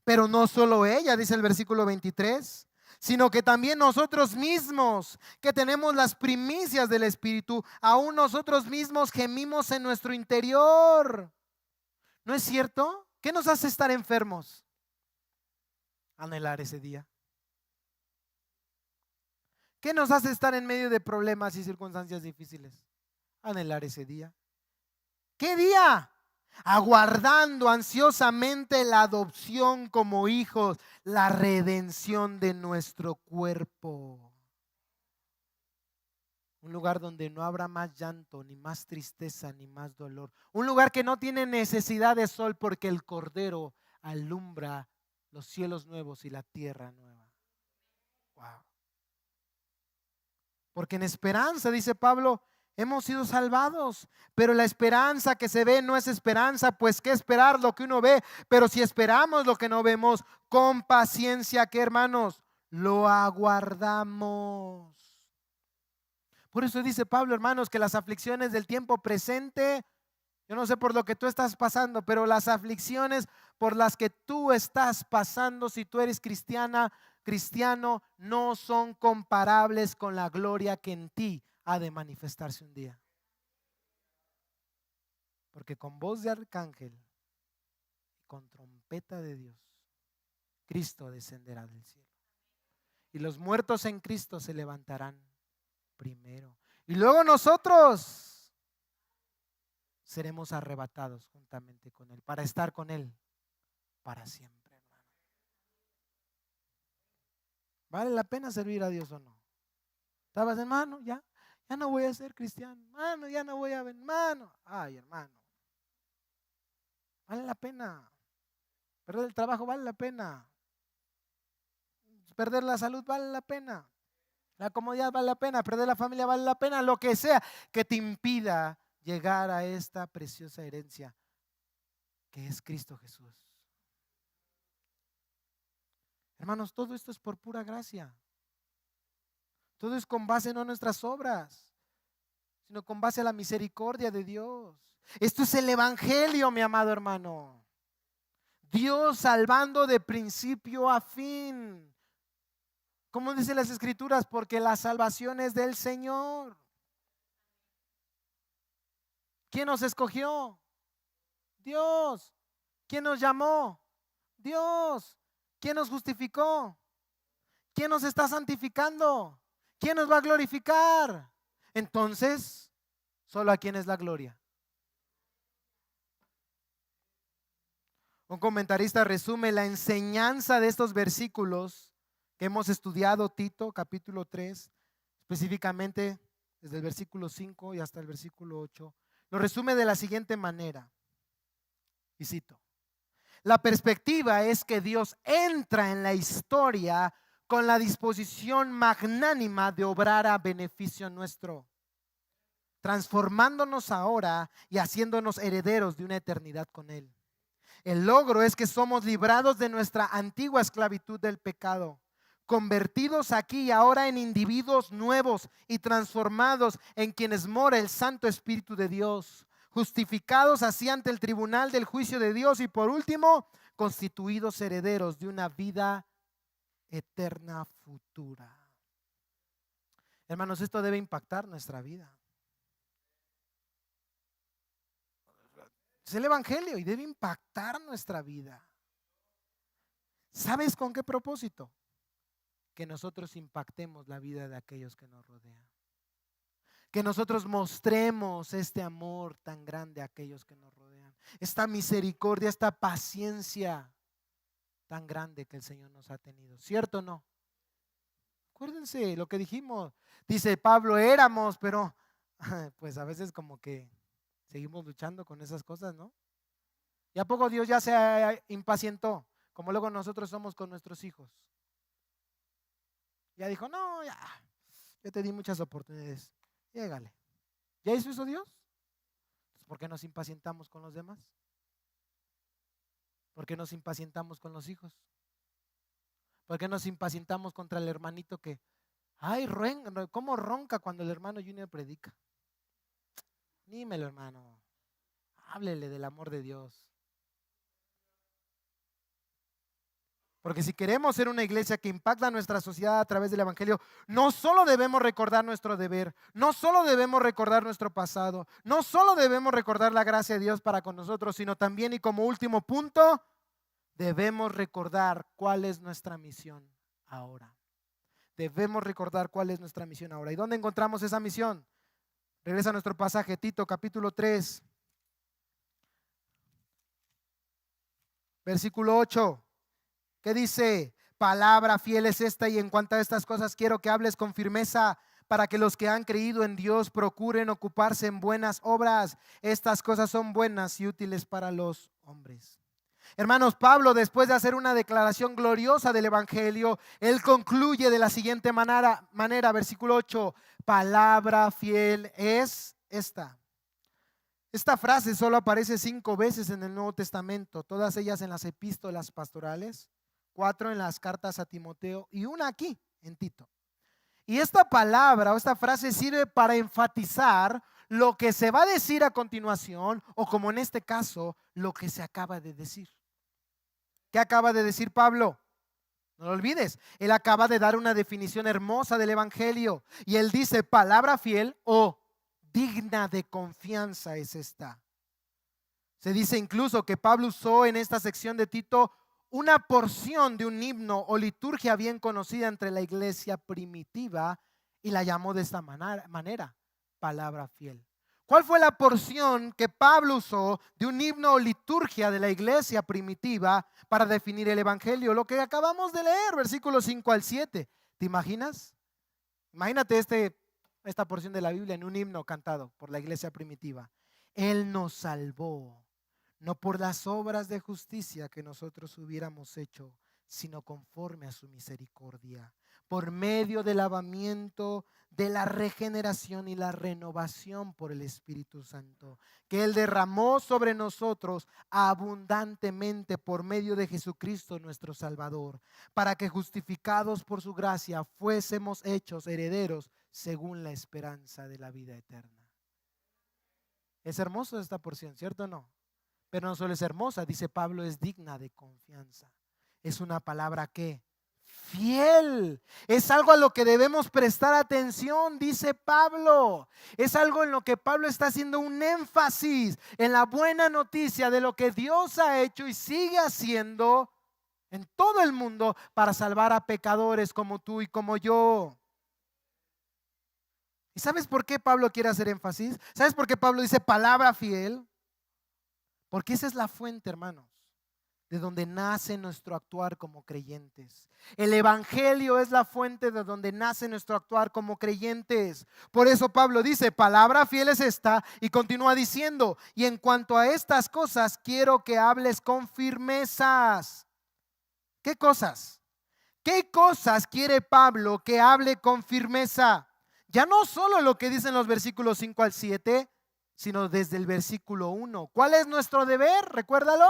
pero no solo ella, dice el versículo 23, sino que también nosotros mismos, que tenemos las primicias del Espíritu, aún nosotros mismos gemimos en nuestro interior. ¿No es cierto? ¿Qué nos hace estar enfermos? Anhelar ese día. ¿Qué nos hace estar en medio de problemas y circunstancias difíciles? Anhelar ese día. ¿Qué día? Aguardando ansiosamente la adopción como hijos, la redención de nuestro cuerpo. Un lugar donde no habrá más llanto, ni más tristeza, ni más dolor. Un lugar que no tiene necesidad de sol porque el Cordero alumbra los cielos nuevos y la tierra nueva. Wow. Porque en esperanza, dice Pablo, hemos sido salvados, pero la esperanza que se ve no es esperanza, pues qué esperar lo que uno ve, pero si esperamos lo que no vemos, con paciencia, ¿qué, hermanos? Lo aguardamos. Por eso dice Pablo, hermanos, que las aflicciones del tiempo presente, yo no sé por lo que tú estás pasando, pero las aflicciones por las que tú estás pasando, si tú eres cristiano, no son comparables con la gloria que en ti ha de manifestarse un día. Porque con voz de arcángel y con trompeta de Dios, Cristo descenderá del cielo. Y los muertos en Cristo se levantarán primero. Y luego nosotros seremos arrebatados juntamente con Él, para estar con Él para siempre, hermano. ¿Vale la pena servir a Dios o no? ¿Estabas, hermano? Ya no voy a ser cristiano, hermano, ya no voy a ver, hermano. Ay, hermano, vale la pena. Perder el trabajo vale la pena. Perder la salud vale la pena. La comodidad vale la pena. Perder la familia vale la pena. Lo que sea que te impida llegar a esta preciosa herencia que es Cristo Jesús. Hermanos, todo esto es por pura gracia. Todo es con base no en nuestras obras, sino con base a la misericordia de Dios. Esto es el evangelio, mi amado hermano. Dios salvando de principio a fin. ¿Cómo dicen las escrituras? Porque la salvación es del Señor. ¿Quién nos escogió? Dios. ¿Quién nos llamó? Dios. ¿Quién nos justificó? ¿Quién nos está santificando? ¿Quién nos va a glorificar? Entonces, ¿solo a quién es la gloria? Un comentarista resume la enseñanza de estos versículos que hemos estudiado, Tito, capítulo 3, específicamente desde el versículo 5 y hasta el versículo 8. Lo resume de la siguiente manera, y cito: la perspectiva es que Dios entra en la historia con la disposición magnánima de obrar a beneficio nuestro, transformándonos ahora y haciéndonos herederos de una eternidad con Él. El logro es que somos librados de nuestra antigua esclavitud del pecado, convertidos aquí y ahora en individuos nuevos y transformados en quienes mora el Santo Espíritu de Dios, justificados así ante el tribunal del juicio de Dios y por último, constituidos herederos de una vida eterna futura. Hermanos, esto debe impactar nuestra vida. Es el evangelio y debe impactar nuestra vida. ¿Sabes con qué propósito? Que nosotros impactemos la vida de aquellos que nos rodean. Que nosotros mostremos este amor tan grande a aquellos que nos rodean. Esta misericordia, esta paciencia tan grande que el Señor nos ha tenido. ¿Cierto o no? Acuérdense lo que dijimos. Dice Pablo, éramos, pero pues a veces como que seguimos luchando con esas cosas, ¿no? ¿Y a poco Dios ya se impacientó? Como luego nosotros somos con nuestros hijos. Ya dijo, no, ya, yo te di muchas oportunidades. Llégale. ¿Ya hizo eso Dios? ¿Por qué nos impacientamos con los demás? ¿Por qué nos impacientamos con los hijos? ¿Por qué nos impacientamos contra el hermanito que, ay, cómo ronca cuando el hermano Junior predica? Dímelo, hermano. Háblele del amor de Dios. Porque si queremos ser una iglesia que impacta a nuestra sociedad a través del Evangelio, no solo debemos recordar nuestro deber, no solo debemos recordar nuestro pasado, no solo debemos recordar la gracia de Dios para con nosotros, sino también, y como último punto, debemos recordar cuál es nuestra misión ahora. Debemos recordar cuál es nuestra misión ahora. ¿Y dónde encontramos esa misión? Regresa a nuestro pasaje, Tito capítulo 3, versículo 8. ¿Qué dice? Palabra fiel es esta, y en cuanto a estas cosas quiero que hables con firmeza, para que los que han creído en Dios procuren ocuparse en buenas obras. Estas cosas son buenas y útiles para los hombres. Hermanos, Pablo, después de hacer una declaración gloriosa del Evangelio, él concluye de la siguiente manera, versículo 8, palabra fiel es esta. Esta frase solo aparece 5 veces en el Nuevo Testamento, todas ellas en las epístolas pastorales, 4 en las cartas a Timoteo y una aquí en Tito. Y esta palabra o esta frase sirve para enfatizar lo que se va a decir a continuación, o como en este caso, lo que se acaba de decir. ¿Qué acaba de decir Pablo? No lo olvides, él acaba de dar una definición hermosa del Evangelio, y él dice palabra fiel o digna de confianza es esta. Se dice incluso que Pablo usó en esta sección de Tito una porción de un himno o liturgia bien conocida entre la iglesia primitiva y la llamó de esta manera, palabra fiel. ¿Cuál fue la porción que Pablo usó de un himno o liturgia de la iglesia primitiva para definir el Evangelio? Lo que acabamos de leer, versículos 5 al 7. ¿Te imaginas? Imagínate esta porción de la Biblia en un himno cantado por la iglesia primitiva. Él nos salvó, no por las obras de justicia que nosotros hubiéramos hecho, sino conforme a su misericordia, por medio del lavamiento de la regeneración y la renovación por el Espíritu Santo, que Él derramó sobre nosotros abundantemente por medio de Jesucristo nuestro Salvador, para que justificados por su gracia fuésemos hechos herederos según la esperanza de la vida eterna. Es hermoso esta porción, ¿cierto o no? Pero no solo es hermosa, dice Pablo, es digna de confianza. Es una palabra que fiel. Es algo a lo que debemos prestar atención, dice Pablo. Es algo en lo que Pablo está haciendo un énfasis en la buena noticia de lo que Dios ha hecho y sigue haciendo en todo el mundo para salvar a pecadores como tú y como yo. ¿Y sabes por qué Pablo quiere hacer énfasis? ¿Sabes por qué Pablo dice palabra fiel? Porque esa es la fuente, hermanos, de donde nace nuestro actuar como creyentes. El Evangelio es la fuente de donde nace nuestro actuar como creyentes. Por eso Pablo dice, palabra fiel es esta, y continúa diciendo, y en cuanto a estas cosas quiero que hables con firmezas. ¿Qué cosas? ¿Qué cosas quiere Pablo que hable con firmeza? Ya no solo lo que dicen los versículos 5 al 7, sino desde el versículo 1. ¿Cuál es nuestro deber? Recuérdalo.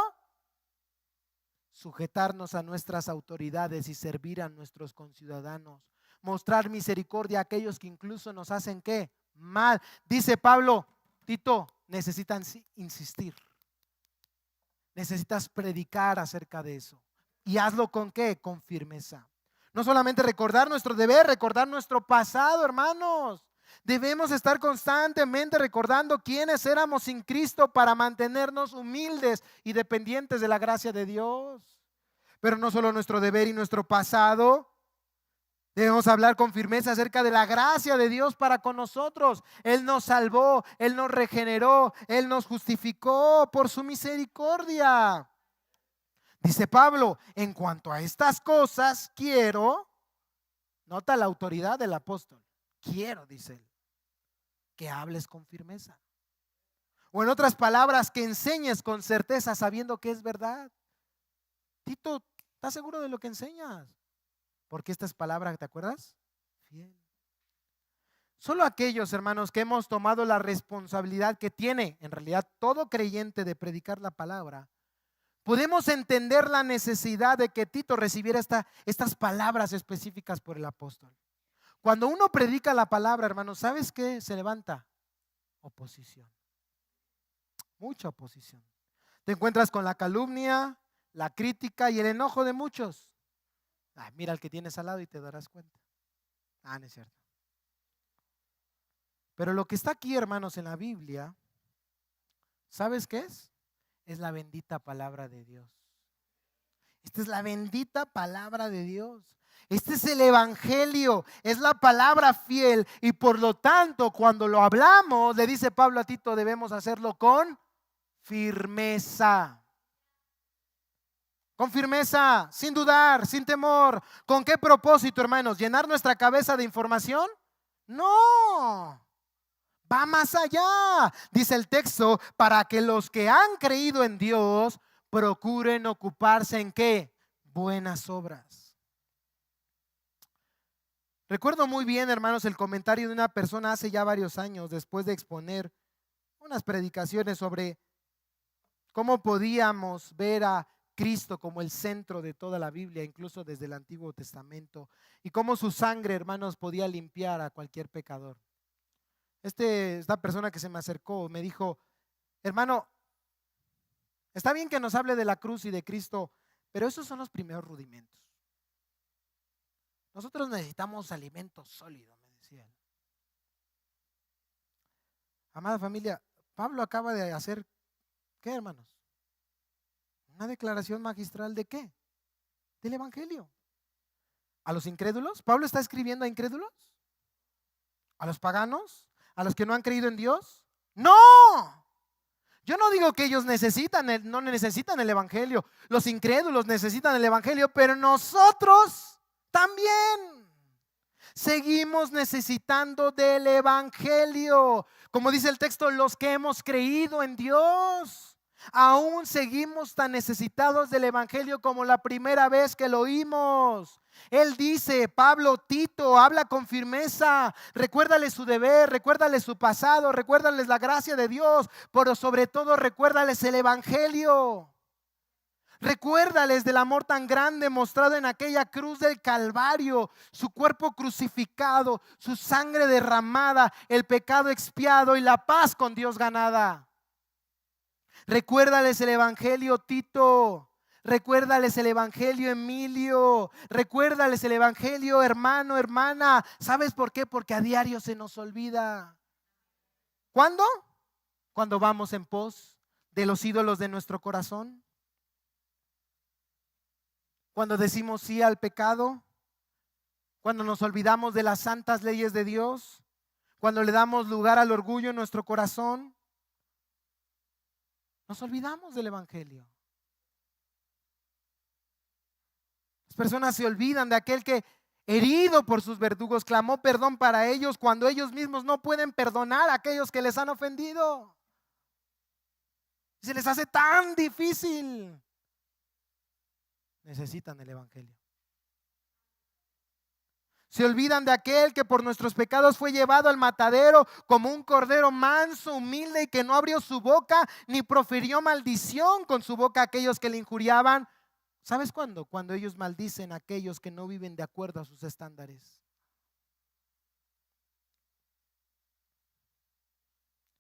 Sujetarnos a nuestras autoridades y servir a nuestros conciudadanos. Mostrar misericordia a aquellos que incluso nos hacen ¿qué? Mal. Dice Pablo, Tito, necesitan insistir. Necesitas predicar acerca de eso. ¿Y hazlo con qué? Con firmeza. No solamente recordar nuestro deber, recordar nuestro pasado, hermanos. Debemos estar constantemente recordando quiénes éramos sin Cristo para mantenernos humildes y dependientes de la gracia de Dios. Pero no solo nuestro deber y nuestro pasado, Debemos hablar con firmeza acerca de la gracia de Dios para con nosotros. Él nos salvó, Él nos regeneró, Él nos justificó por su misericordia. Dice Pablo, en cuanto a estas cosas quiero, nota la autoridad del apóstol, quiero, dice él, que hables con firmeza. O en otras palabras, que enseñes con certeza sabiendo que es verdad. Tito, ¿estás seguro de lo que enseñas? Porque esta es palabra, ¿te acuerdas? Fiel. Solo aquellos, hermanos, que hemos tomado la responsabilidad que tiene en realidad todo creyente de predicar la palabra, podemos entender la necesidad de que Tito recibiera estas palabras específicas por el apóstol. Cuando uno predica la palabra, hermanos, ¿sabes qué? Se levanta oposición. Mucha oposición. Te encuentras con la calumnia, la crítica y el enojo de muchos. Mira al que tienes al lado y te darás cuenta. No es cierto. Pero lo que está aquí, hermanos, en la Biblia, ¿sabes qué es? Es la bendita palabra de Dios. Esta es la bendita palabra de Dios. Este es el evangelio, es la palabra fiel y por lo tanto cuando lo hablamos, le dice Pablo a Tito, debemos hacerlo con firmeza. Con firmeza, sin dudar, sin temor. ¿Con qué propósito, hermanos? ¿Llenar nuestra cabeza de información? No. Va más allá, dice el texto, para que los que han creído en Dios procuren ocuparse en ¿qué? Buenas obras. Recuerdo muy bien, hermanos, el comentario de una persona hace ya varios años, después de exponer unas predicaciones sobre cómo podíamos ver a Cristo como el centro de toda la Biblia, incluso desde el Antiguo Testamento, y cómo su sangre, hermanos, podía limpiar a cualquier pecador. Esta persona que se me acercó me dijo, hermano, está bien que nos hable de la cruz y de Cristo, pero esos son los primeros rudimentos. Nosotros necesitamos alimento sólido, me decía él. Amada familia, Pablo acaba de hacer, ¿qué, hermanos? Una declaración magistral ¿de qué? Del evangelio. ¿A los incrédulos? ¿Pablo está escribiendo a incrédulos? ¿A los paganos? ¿A los que no han creído en Dios? ¡No! Yo no digo que ellos no necesitan el evangelio. Los incrédulos necesitan el evangelio, pero nosotros también seguimos necesitando del evangelio. Como dice el texto, los que hemos creído en Dios, aún seguimos tan necesitados del evangelio como la primera vez que lo oímos. Él dice, Pablo, Tito, habla con firmeza, recuérdales su deber, recuérdales su pasado, recuérdales la gracia de Dios, pero sobre todo recuérdales el evangelio. Recuérdales del amor tan grande mostrado en aquella cruz del Calvario, su cuerpo crucificado, su sangre derramada, el pecado expiado y la paz con Dios ganada. Recuérdales el evangelio, Tito. Recuérdales el evangelio, Emilio. Recuérdales el evangelio, hermano, hermana. ¿Sabes por qué? Porque a diario se nos olvida. ¿Cuándo? Cuando vamos en pos de los ídolos de nuestro corazón. Cuando decimos sí al pecado. Cuando nos olvidamos de las santas leyes de Dios. Cuando le damos lugar al orgullo en nuestro corazón. Nos olvidamos del evangelio. Las personas se olvidan de aquel que, herido por sus verdugos, clamó perdón para ellos cuando ellos mismos no pueden perdonar a aquellos que les han ofendido. Se les hace tan difícil. Necesitan el evangelio. Se olvidan de aquel que por nuestros pecados fue llevado al matadero como un cordero manso, humilde y que no abrió su boca ni profirió maldición con su boca a aquellos que le injuriaban. ¿Sabes cuándo? Cuando ellos maldicen a aquellos que no viven de acuerdo a sus estándares.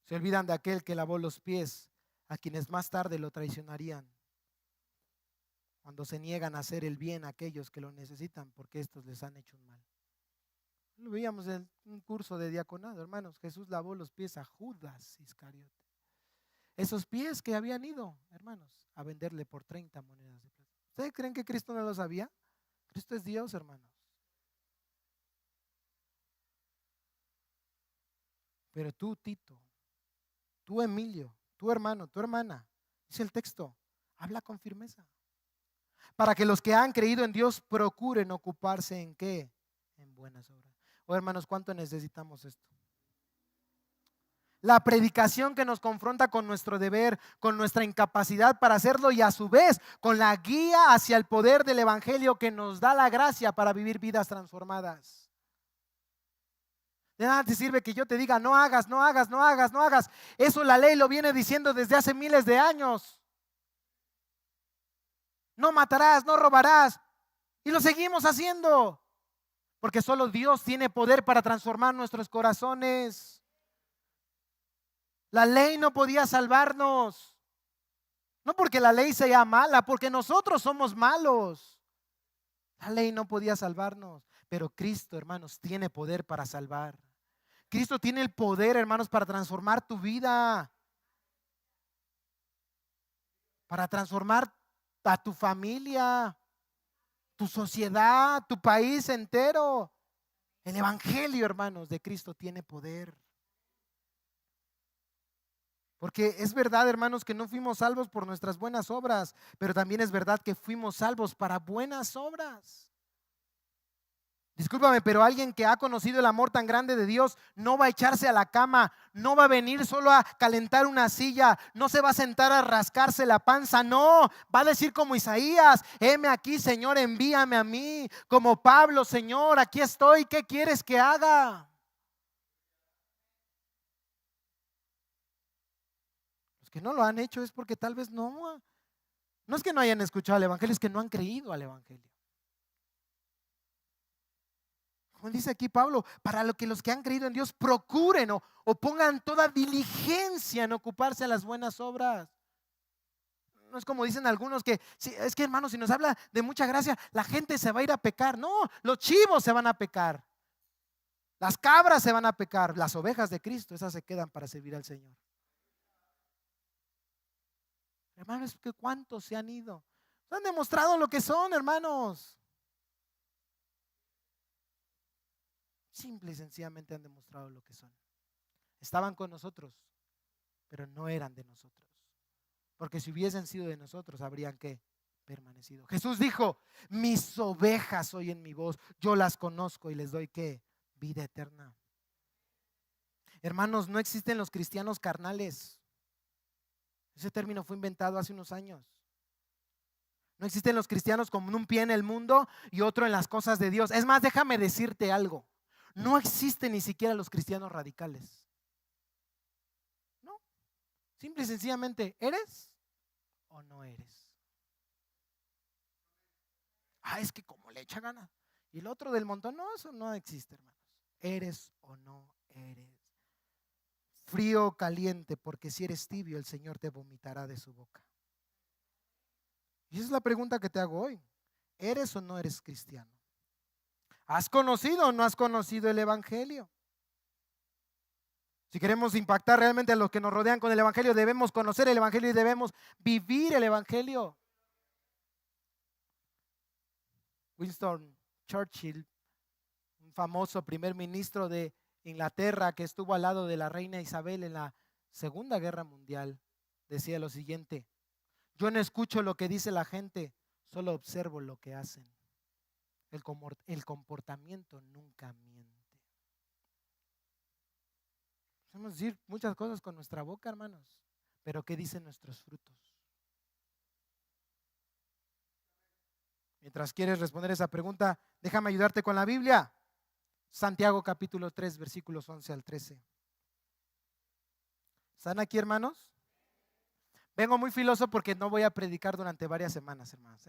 Se olvidan de aquel que lavó los pies a quienes más tarde lo traicionarían. Cuando se niegan a hacer el bien a aquellos que lo necesitan porque estos les han hecho un mal. Lo veíamos en un curso de diaconado, hermanos. Jesús lavó los pies a Judas Iscariote. Esos pies que habían ido, hermanos, a venderle por 30 monedas de plata. ¿Ustedes creen que Cristo no lo sabía? Cristo es Dios, hermanos. Pero tú, Tito, tú, Emilio, tu hermano, tu hermana, dice el texto, habla con firmeza. Para que los que han creído en Dios procuren ocuparse en ¿qué? En buenas obras. Oh, hermanos, ¿cuánto necesitamos esto? La predicación que nos confronta con nuestro deber, con nuestra incapacidad para hacerlo y a su vez con la guía hacia el poder del Evangelio que nos da la gracia para vivir vidas transformadas. De nada te sirve que yo te diga no hagas, no hagas, no hagas, no hagas. Eso la ley lo viene diciendo desde hace miles de años. No matarás, no robarás. Y lo seguimos haciendo. Porque solo Dios tiene poder para transformar nuestros corazones. La ley no podía salvarnos. No porque la ley sea mala, porque nosotros somos malos. La ley no podía salvarnos. Pero Cristo, hermanos, tiene poder para salvar. Cristo tiene el poder, hermanos, para transformar tu vida. Para transformar a tu familia, tu sociedad, tu país entero. El Evangelio, hermanos, de Cristo tiene poder. Porque es verdad, hermanos, que no fuimos salvos por nuestras buenas obras, pero también es verdad que fuimos salvos para buenas obras. Discúlpame, pero alguien que ha conocido el amor tan grande de Dios no va a echarse a la cama, no va a venir solo a calentar una silla, no se va a sentar a rascarse la panza, no, va a decir como Isaías, heme aquí, Señor, envíame a mí, como Pablo, Señor, aquí estoy, ¿qué quieres que haga? Los que no lo han hecho es porque tal vez no es que no hayan escuchado el Evangelio, es que no han creído al Evangelio. Como dice aquí Pablo, para lo que los que han creído en Dios procuren o pongan toda diligencia en ocuparse de las buenas obras. No es como dicen algunos que es que, hermanos, si nos habla de mucha gracia, la gente se va a ir a pecar. No, los chivos se van a pecar, las cabras se van a pecar, las ovejas de Cristo, esas se quedan para servir al Señor. Hermanos, que cuántos se han ido, han demostrado lo que son, hermanos. Simple y sencillamente han demostrado lo que son. Estaban con nosotros, pero no eran de nosotros. Porque si hubiesen sido de nosotros, habrían que permanecido. Jesús dijo, mis ovejas oyen mi voz, yo las conozco y les doy ¿qué? Vida eterna. Hermanos, no existen los cristianos carnales. Ese término fue inventado hace unos años. No existen los cristianos con un pie en el mundo y otro en las cosas de Dios. Es más, déjame decirte algo. No existen ni siquiera los cristianos radicales. No. Simple y sencillamente, ¿eres o no eres? Es que como le echa ganas. Y el otro del montón, no, eso no existe, hermanos. ¿Eres o no eres? Frío o caliente, porque si eres tibio, el Señor te vomitará de su boca. Y esa es la pregunta que te hago hoy. ¿Eres o no eres cristiano? ¿Has conocido o no has conocido el Evangelio? Si queremos impactar realmente a los que nos rodean con el Evangelio, debemos conocer el Evangelio y debemos vivir el Evangelio. Winston Churchill, un famoso primer ministro de Inglaterra que estuvo al lado de la reina Isabel en la Segunda Guerra Mundial, decía lo siguiente: yo no escucho lo que dice la gente, solo observo lo que hacen. El comportamiento nunca miente. Podemos decir muchas cosas con nuestra boca, hermanos, pero ¿qué dicen nuestros frutos? Mientras quieres responder esa pregunta, déjame ayudarte con la Biblia. Santiago capítulo 3, versículos 11 al 13. ¿Están aquí, hermanos? Vengo muy filoso porque no voy a predicar durante varias semanas, hermanos.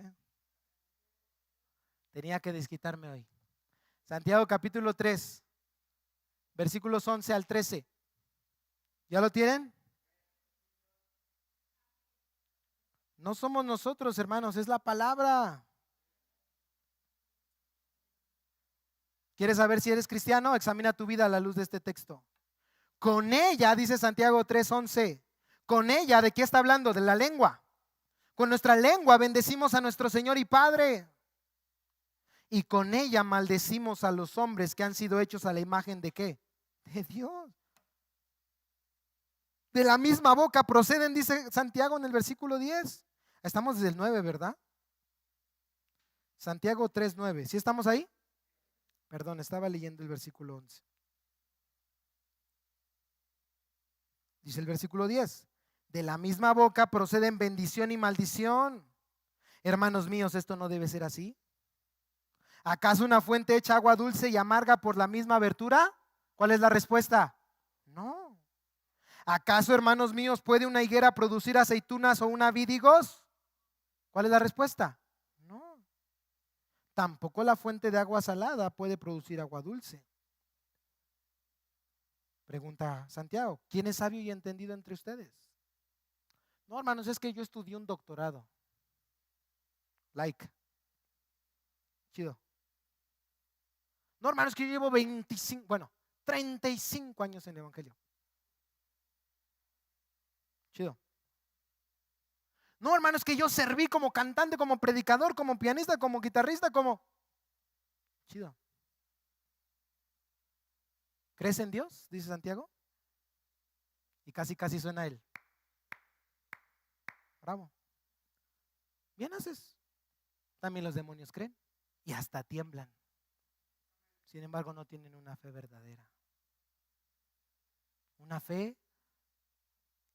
Tenía que desquitarme hoy. Santiago capítulo 3, versículos 11 al 13. ¿Ya lo tienen? No somos nosotros, hermanos, es la palabra. ¿Quieres saber si eres cristiano? Examina tu vida a la luz de este texto. Con ella, dice Santiago 3:11, con ella, ¿de qué está hablando? De la lengua. Con nuestra lengua bendecimos a nuestro Señor y Padre. Y con ella maldecimos a los hombres que han sido hechos a la imagen ¿de qué? De Dios. De la misma boca proceden, dice Santiago en el versículo 10. Estamos desde el 9, ¿verdad? Santiago 3:9. ¿Sí estamos ahí? Perdón, estaba leyendo el versículo 11. Dice el versículo 10. De la misma boca proceden bendición y maldición. Hermanos míos, esto no debe ser así. ¿Acaso una fuente echa agua dulce y amarga por la misma abertura? ¿Cuál es la respuesta? No. ¿Acaso, hermanos míos, puede una higuera producir aceitunas o una vid higos? ¿Cuál es la respuesta? No. Tampoco la fuente de agua salada puede producir agua dulce. Pregunta Santiago, ¿quién es sabio y entendido entre ustedes? No, hermanos, es que yo estudié un doctorado. Like. Chido. No, hermanos, es que yo llevo 35 años en el evangelio. Chido. No, hermanos, es que yo serví como cantante, como predicador, como pianista, como guitarrista, como... Chido. ¿Crees en Dios? Dice Santiago. Y casi suena él. Bravo. Bien haces. También los demonios creen y hasta tiemblan. Sin embargo, no tienen una fe verdadera. Una fe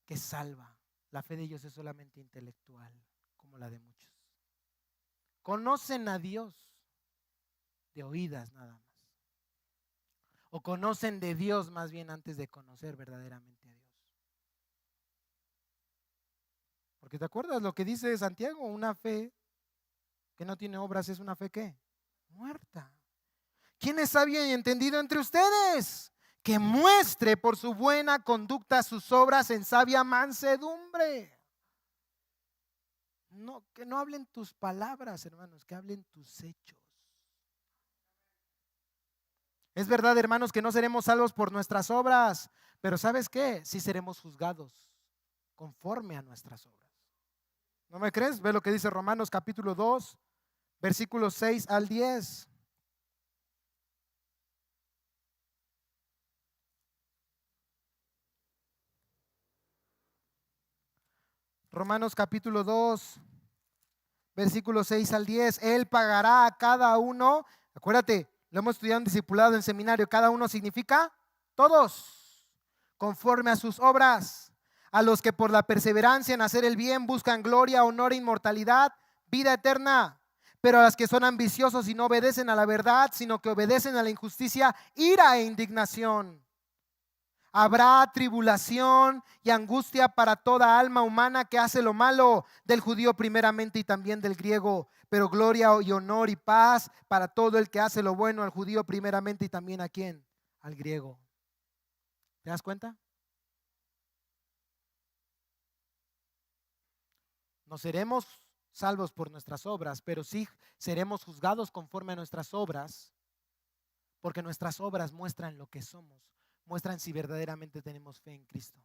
que salva. La fe de ellos es solamente intelectual, como la de muchos. Conocen a Dios de oídas nada más. O conocen de Dios más bien antes de conocer verdaderamente a Dios. Porque ¿te acuerdas lo que dice Santiago? Una fe que no tiene obras es una fe ¿qué? Muerta. ¿Quién es sabio y entendido entre ustedes? Que muestre por su buena conducta sus obras en sabia mansedumbre. No, que no hablen tus palabras, hermanos, que hablen tus hechos. Es verdad, hermanos, que no seremos salvos por nuestras obras, pero ¿sabes qué? Sí seremos juzgados conforme a nuestras obras. ¿No me crees? Ve lo que dice Romanos capítulo 2, versículos 6 al 10. Romanos capítulo 2, versículos 6 al 10. Él pagará a cada uno. Acuérdate, lo hemos estudiado en discipulado en seminario. Cada uno significa todos, conforme a sus obras. A los que por la perseverancia en hacer el bien buscan gloria, honor e inmortalidad, vida eterna. Pero a los que son ambiciosos y no obedecen a la verdad, sino que obedecen a la injusticia, ira e indignación. Habrá tribulación y angustia para toda alma humana que hace lo malo, del judío primeramente y también del griego, pero gloria y honor y paz para todo el que hace lo bueno, al judío primeramente y también ¿a quién? Al griego. ¿Te das cuenta? No seremos salvos por nuestras obras, pero sí seremos juzgados conforme a nuestras obras, porque nuestras obras muestran lo que somos. Muestran si verdaderamente tenemos fe en Cristo.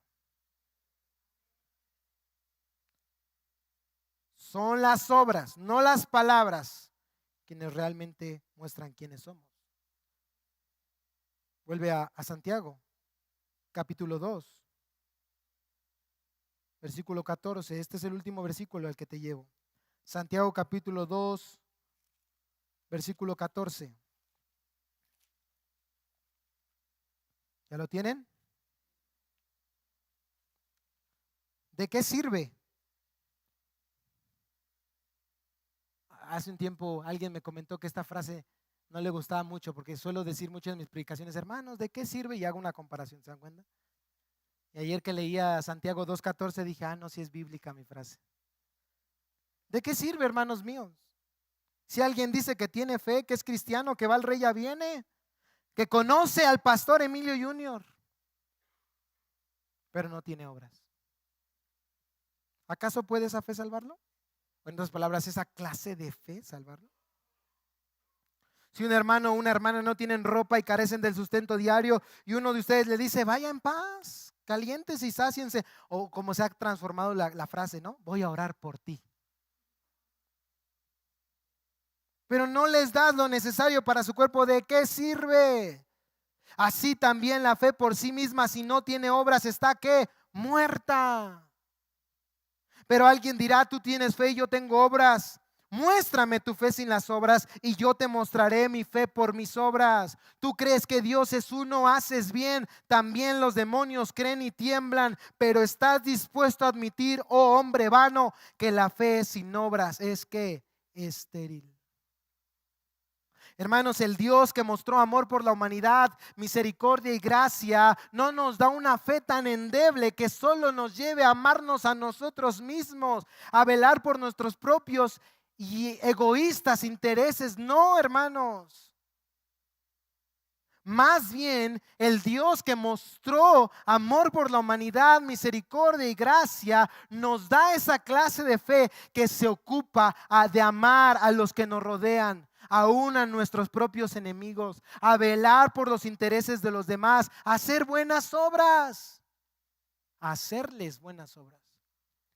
Son las obras, no las palabras, quienes realmente muestran quiénes somos. Vuelve a Santiago, capítulo 2, versículo 14. Este es el último versículo al que te llevo. Santiago capítulo 2, versículo 14. ¿Ya lo tienen? ¿De qué sirve? Hace un tiempo alguien me comentó que esta frase no le gustaba mucho porque suelo decir mucho en mis predicaciones, hermanos, ¿de qué sirve? Y hago una comparación, ¿se dan cuenta? Y ayer que leía Santiago 2:14 dije, no, sí es bíblica mi frase. ¿De qué sirve, hermanos míos? Si alguien dice que tiene fe, que es cristiano, que va al rey ya viene, que conoce al pastor Emilio Jr., pero no tiene obras, ¿acaso puede esa fe salvarlo? En otras palabras, esa clase de fe salvarlo. Si un hermano o una hermana no tienen ropa y carecen del sustento diario y uno de ustedes le dice, vaya en paz, caliéntese y sáciense, o como se ha transformado la frase, ¿no? Voy a orar por ti. Pero no les das lo necesario para su cuerpo, ¿de qué sirve? Así también la fe por sí misma, si no tiene obras, está ¿qué? muerta. Pero alguien dirá, tú tienes fe y yo tengo obras. Muéstrame tu fe sin las obras y yo te mostraré mi fe por mis obras. Tú crees que Dios es uno, haces bien. También los demonios creen y tiemblan. Pero estás dispuesto a admitir, oh hombre vano, que la fe sin obras es que estéril. Hermanos, el Dios que mostró amor por la humanidad, misericordia y gracia, no nos da una fe tan endeble que solo nos lleve a amarnos a nosotros mismos, a velar por nuestros propios y egoístas intereses. No, hermanos. Más bien, el Dios que mostró amor por la humanidad, misericordia y gracia, nos da esa clase de fe que se ocupa de amar a los que nos rodean, aún a nuestros propios enemigos, a velar por los intereses de los demás, a hacer buenas obras, a hacerles buenas obras.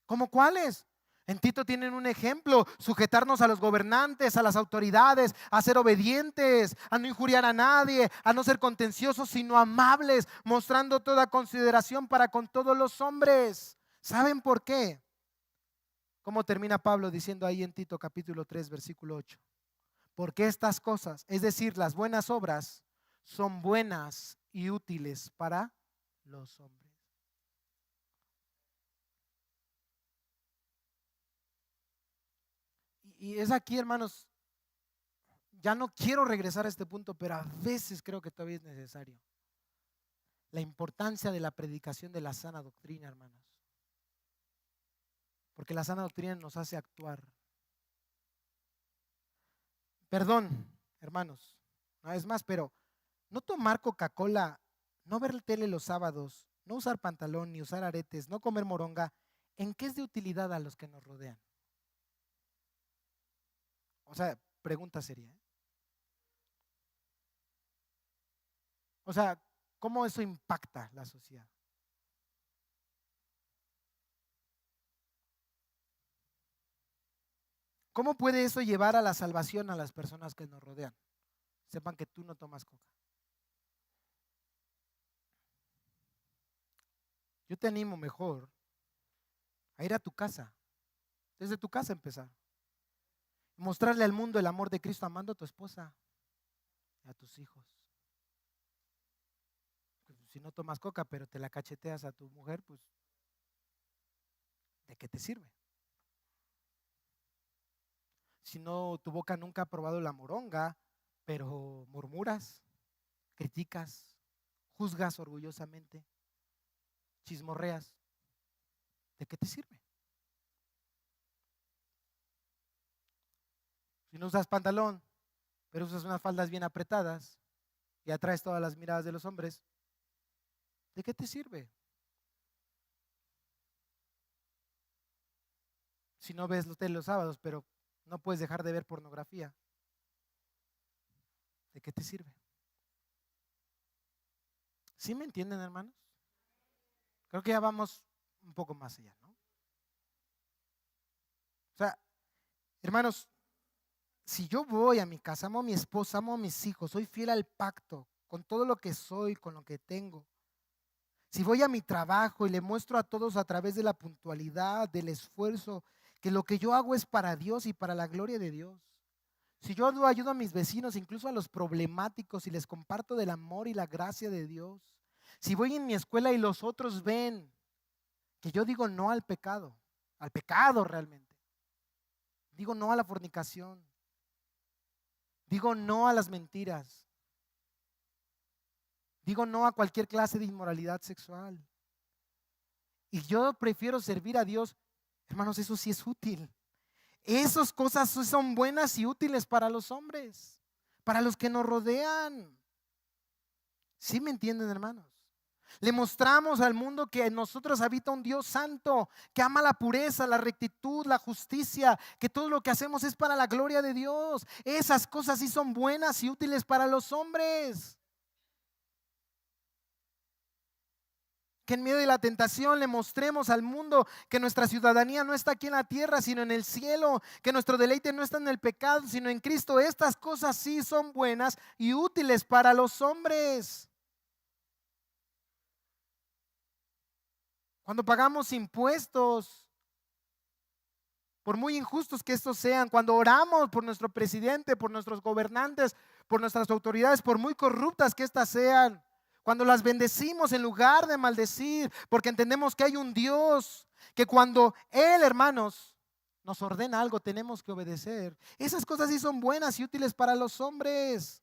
¿Cómo cuáles? En Tito tienen un ejemplo: sujetarnos a los gobernantes, a las autoridades, a ser obedientes, a no injuriar a nadie, a no ser contenciosos, sino amables, mostrando toda consideración para con todos los hombres. ¿Saben por qué? ¿Cómo termina Pablo diciendo ahí en Tito capítulo 3 versículo 8? Porque estas cosas, es decir, las buenas obras, son buenas y útiles para los hombres. Y es aquí, hermanos, ya no quiero regresar a este punto, pero a veces creo que todavía es necesario. La importancia de la predicación de la sana doctrina, hermanos. Porque la sana doctrina nos hace actuar. Perdón, hermanos, una vez más, pero no tomar Coca-Cola, no ver tele los sábados, no usar pantalón ni usar aretes, no comer moronga, ¿en qué es de utilidad a los que nos rodean? O sea, pregunta seria, ¿eh? O sea, ¿cómo eso impacta la sociedad? ¿Cómo puede eso llevar a la salvación a las personas que nos rodean? Sepan que tú no tomas coca. Yo te animo mejor a ir a tu casa, desde tu casa empezar. Mostrarle al mundo el amor de Cristo amando a tu esposa y a tus hijos. Si no tomas coca, pero te la cacheteas a tu mujer, pues ¿de qué te sirve? Si no, tu boca nunca ha probado la moronga, pero murmuras, criticas, juzgas orgullosamente, chismorreas, ¿de qué te sirve? Si no usas pantalón, pero usas unas faldas bien apretadas y atraes todas las miradas de los hombres, ¿de qué te sirve? Si no ves los tele los sábados, pero no puedes dejar de ver pornografía, ¿de qué te sirve? ¿Sí me entienden, hermanos? Creo que ya vamos un poco más allá, ¿no? O sea, hermanos, si yo voy a mi casa, amo a mi esposa, amo a mis hijos, soy fiel al pacto, con todo lo que soy, con lo que tengo. Si voy a mi trabajo y le muestro a todos a través de la puntualidad, del esfuerzo, que lo que yo hago es para Dios y para la gloria de Dios. Si yo ayudo a mis vecinos, incluso a los problemáticos, y les comparto del amor y la gracia de Dios. Si voy en mi escuela y los otros ven que yo digo no al pecado realmente. Digo no a la fornicación. Digo no a las mentiras. Digo no a cualquier clase de inmoralidad sexual. Y yo prefiero servir a Dios. Hermanos, eso sí es útil. Esas cosas son buenas y útiles para los hombres, para los que nos rodean. ¿Sí me entienden, hermanos? Le mostramos al mundo que en nosotros habita un Dios santo, que ama la pureza, la rectitud, la justicia, que todo lo que hacemos es para la gloria de Dios. Esas cosas sí son buenas y útiles para los hombres. Que en medio de la tentación le mostremos al mundo que nuestra ciudadanía no está aquí en la tierra, sino en el cielo, que nuestro deleite no está en el pecado, sino en Cristo. Estas cosas sí son buenas y útiles para los hombres. cuando pagamos impuestos, por muy injustos que estos sean, cuando oramos por nuestro presidente, por nuestros gobernantes, por nuestras autoridades, por muy corruptas que éstas sean, cuando las bendecimos en lugar de maldecir, porque entendemos que hay un Dios, que cuando Él, hermanos, nos ordena algo, tenemos que obedecer. Esas cosas sí son buenas y útiles para los hombres.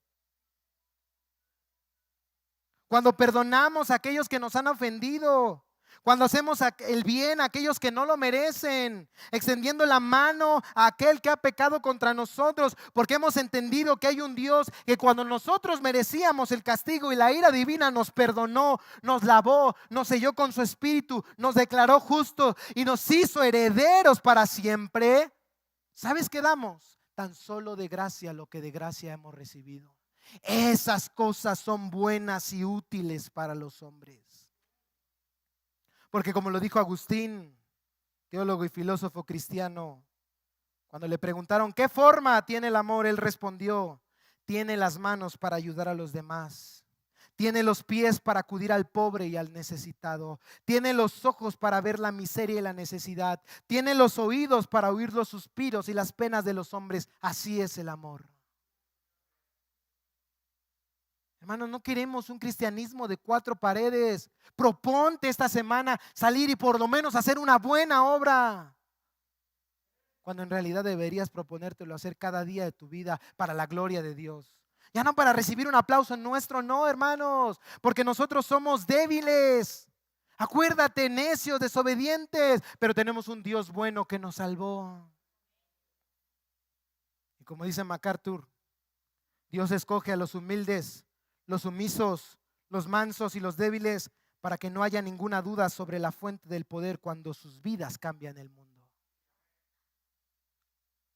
Cuando perdonamos a aquellos que nos han ofendido, cuando hacemos el bien a aquellos que no lo merecen, extendiendo la mano a aquel que ha pecado contra nosotros, porque hemos entendido que hay un Dios que cuando nosotros merecíamos el castigo y la ira divina nos perdonó, nos lavó, nos selló con su espíritu, nos declaró justos y nos hizo herederos para siempre. ¿Sabes qué damos? Tan solo de gracia lo que de gracia hemos recibido. Esas cosas son buenas y útiles para los hombres. Porque como lo dijo Agustín, teólogo y filósofo cristiano, cuando le preguntaron ¿qué forma tiene el amor?, él respondió: tiene las manos para ayudar a los demás, tiene los pies para acudir al pobre y al necesitado, tiene los ojos para ver la miseria y la necesidad, tiene los oídos para oír los suspiros y las penas de los hombres. Así es el amor. Hermanos, no queremos un cristianismo de cuatro paredes. Proponte esta semana salir y por lo menos hacer una buena obra, cuando en realidad deberías proponértelo hacer cada día de tu vida para la gloria de Dios. Ya no para recibir un aplauso nuestro, no, hermanos, porque nosotros somos débiles. Acuérdate, necios, desobedientes, pero tenemos un Dios bueno que nos salvó. Y como dice MacArthur, Dios escoge a los humildes, los sumisos, los mansos y los débiles, para que no haya ninguna duda sobre la fuente del poder cuando sus vidas cambian el mundo.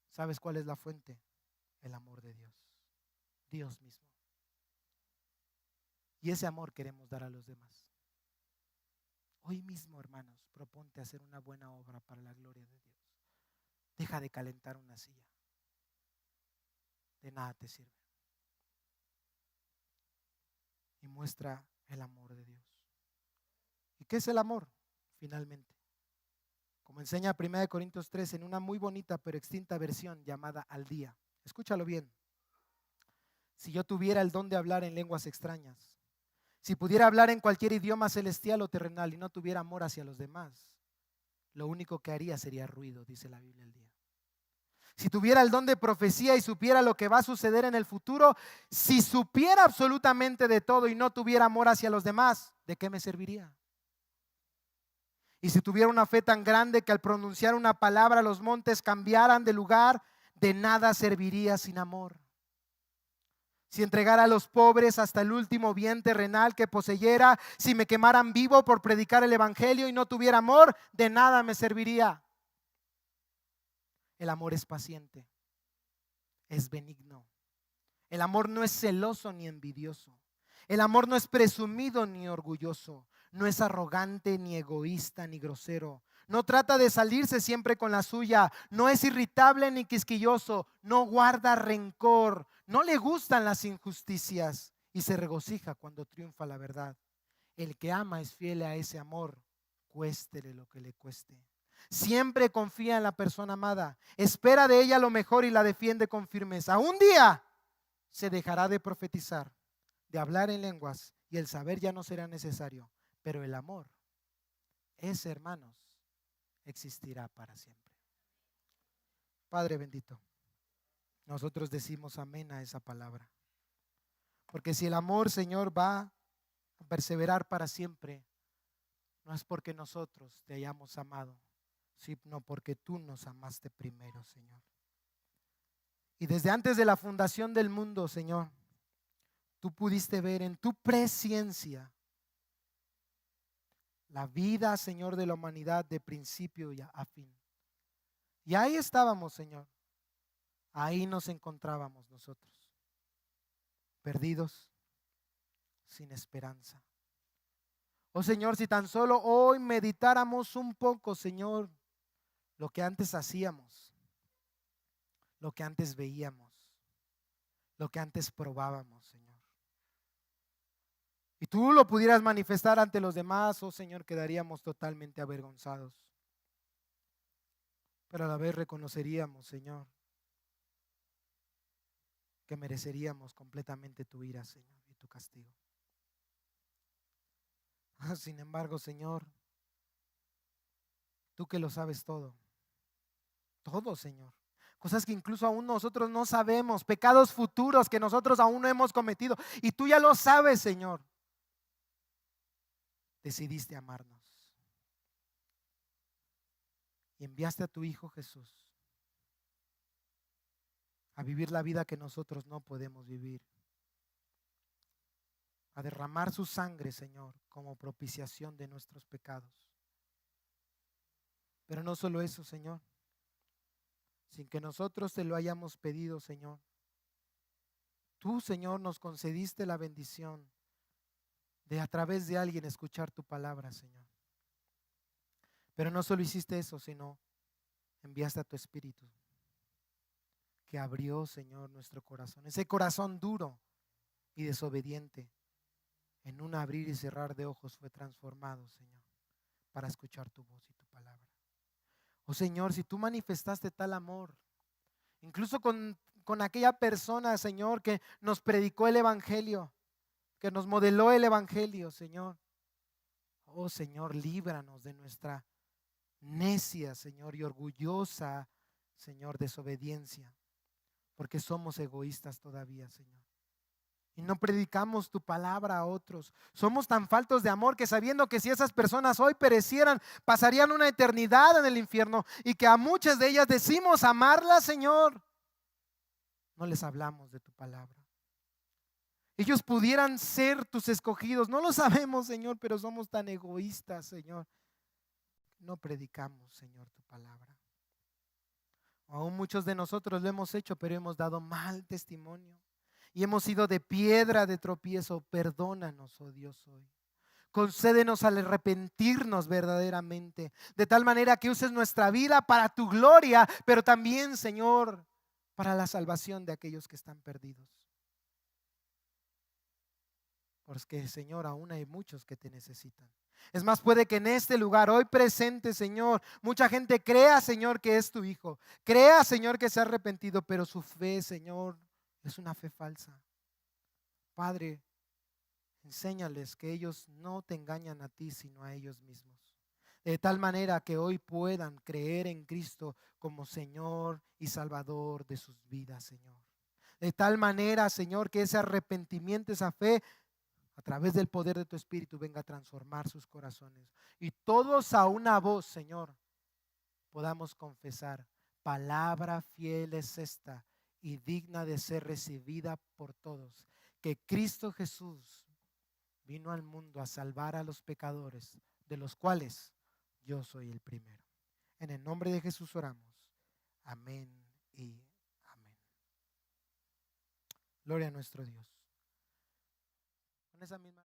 ¿Sabes cuál es la fuente? El amor de Dios, Dios mismo. Y ese amor queremos dar a los demás. Hoy mismo, hermanos, proponte hacer una buena obra para la gloria de Dios. Deja de calentar una silla. De nada te sirve. Y muestra el amor de Dios. ¿Y qué es el amor? Finalmente, como enseña 1 Corintios 3 en una muy bonita pero extinta versión llamada Al Día. Escúchalo bien. Si yo tuviera el don de hablar en lenguas extrañas, si pudiera hablar en cualquier idioma celestial o terrenal y no tuviera amor hacia los demás, lo único que haría sería ruido, dice la Biblia al día. Si tuviera el don de profecía y supiera lo que va a suceder en el futuro, si supiera absolutamente de todo y no tuviera amor hacia los demás, ¿de qué me serviría? Y si tuviera una fe tan grande que al pronunciar una palabra los montes cambiaran de lugar, de nada serviría sin amor. Si entregara a los pobres hasta el último bien terrenal que poseyera, si me quemaran vivo por predicar el evangelio y no tuviera amor, de nada me serviría. El amor es paciente, es benigno. El amor no es celoso ni envidioso. El amor no es presumido ni orgulloso. No es arrogante ni egoísta ni grosero. No trata de salirse siempre con la suya. No es irritable ni quisquilloso. No guarda rencor. No le gustan las injusticias y se regocija cuando triunfa la verdad. El que ama es fiel a ese amor, cuéstele lo que le cueste. Siempre confía en la persona amada, espera de ella lo mejor y la defiende con firmeza. Un día se dejará de profetizar, de hablar en lenguas, y el saber ya no será necesario, pero el amor, ese, hermanos, existirá para siempre. Padre bendito, nosotros decimos amén a esa palabra, porque si el amor, Señor, va a perseverar para siempre, no es porque nosotros te hayamos amado, sino porque tú nos amaste primero, Señor. Y desde antes de la fundación del mundo, Señor, tú pudiste ver en tu presciencia la vida, Señor, de la humanidad de principio a fin. Y ahí estábamos, Señor. Ahí nos encontrábamos nosotros, perdidos, sin esperanza. Oh Señor, si tan solo hoy meditáramos un poco, Señor, lo que antes hacíamos, lo que antes veíamos, lo que antes probábamos, Señor. y tú lo pudieras manifestar ante los demás, oh Señor, quedaríamos totalmente avergonzados. Pero a la vez reconoceríamos, Señor, que mereceríamos completamente tu ira, Señor, y tu castigo. Sin embargo, Señor, tú que lo sabes todo, todo, Señor. Cosas que incluso aún nosotros no sabemos, pecados futuros que nosotros aún no hemos cometido. Y tú ya lo sabes, Señor. Decidiste amarnos. Y enviaste a tu Hijo Jesús a vivir la vida que nosotros no podemos vivir. A derramar su sangre, Señor, como propiciación de nuestros pecados. Pero no solo eso, Señor. Sin que nosotros te lo hayamos pedido, Señor. Tú, Señor, nos concediste la bendición de a través de alguien escuchar tu palabra, Señor. Pero no solo hiciste eso, sino enviaste a tu Espíritu, que abrió, Señor, nuestro corazón. Ese corazón duro y desobediente, en un abrir y cerrar de ojos fue transformado, Señor, para escuchar tu voz y tu palabra. Oh Señor, si tú manifestaste tal amor, incluso con aquella persona, Señor, que nos predicó el Evangelio, que nos modeló el Evangelio, Señor. Oh Señor, líbranos de nuestra necia, Señor, y orgullosa, Señor, desobediencia, porque somos egoístas todavía, Señor. Y no predicamos tu palabra a otros. Somos tan faltos de amor que sabiendo que si esas personas hoy perecieran, pasarían una eternidad en el infierno, y que a muchas de ellas decimos amarlas, Señor, no les hablamos de tu palabra. Ellos pudieran ser tus escogidos. No lo sabemos, Señor, pero somos tan egoístas, Señor. No predicamos, Señor, tu palabra. Aún muchos de nosotros lo hemos hecho, pero hemos dado mal testimonio. Y hemos sido de piedra de tropiezo. Perdónanos, oh Dios, hoy. Concédenos al arrepentirnos verdaderamente, de tal manera que uses nuestra vida para tu gloria, pero también, Señor, para la salvación de aquellos que están perdidos. Porque, Señor, aún hay muchos que te necesitan. Es más, puede que en este lugar hoy presente, Señor, mucha gente crea, Señor, que es tu hijo. Crea, Señor, que se ha arrepentido, pero su fe, Señor, es una fe falsa. Padre, enséñales que ellos no te engañan a ti, sino a ellos mismos. De tal manera que hoy puedan creer en Cristo como Señor y Salvador de sus vidas, Señor. De tal manera, Señor, que ese arrepentimiento, esa fe, a través del poder de tu Espíritu, venga a transformar sus corazones. Y todos a una voz, Señor, podamos confesar: palabra fiel es esta y digna de ser recibida por todos, que Cristo Jesús vino al mundo a salvar a los pecadores, de los cuales yo soy el primero. En el nombre de Jesús oramos. Amén y amén. Gloria a nuestro Dios. Con esa misma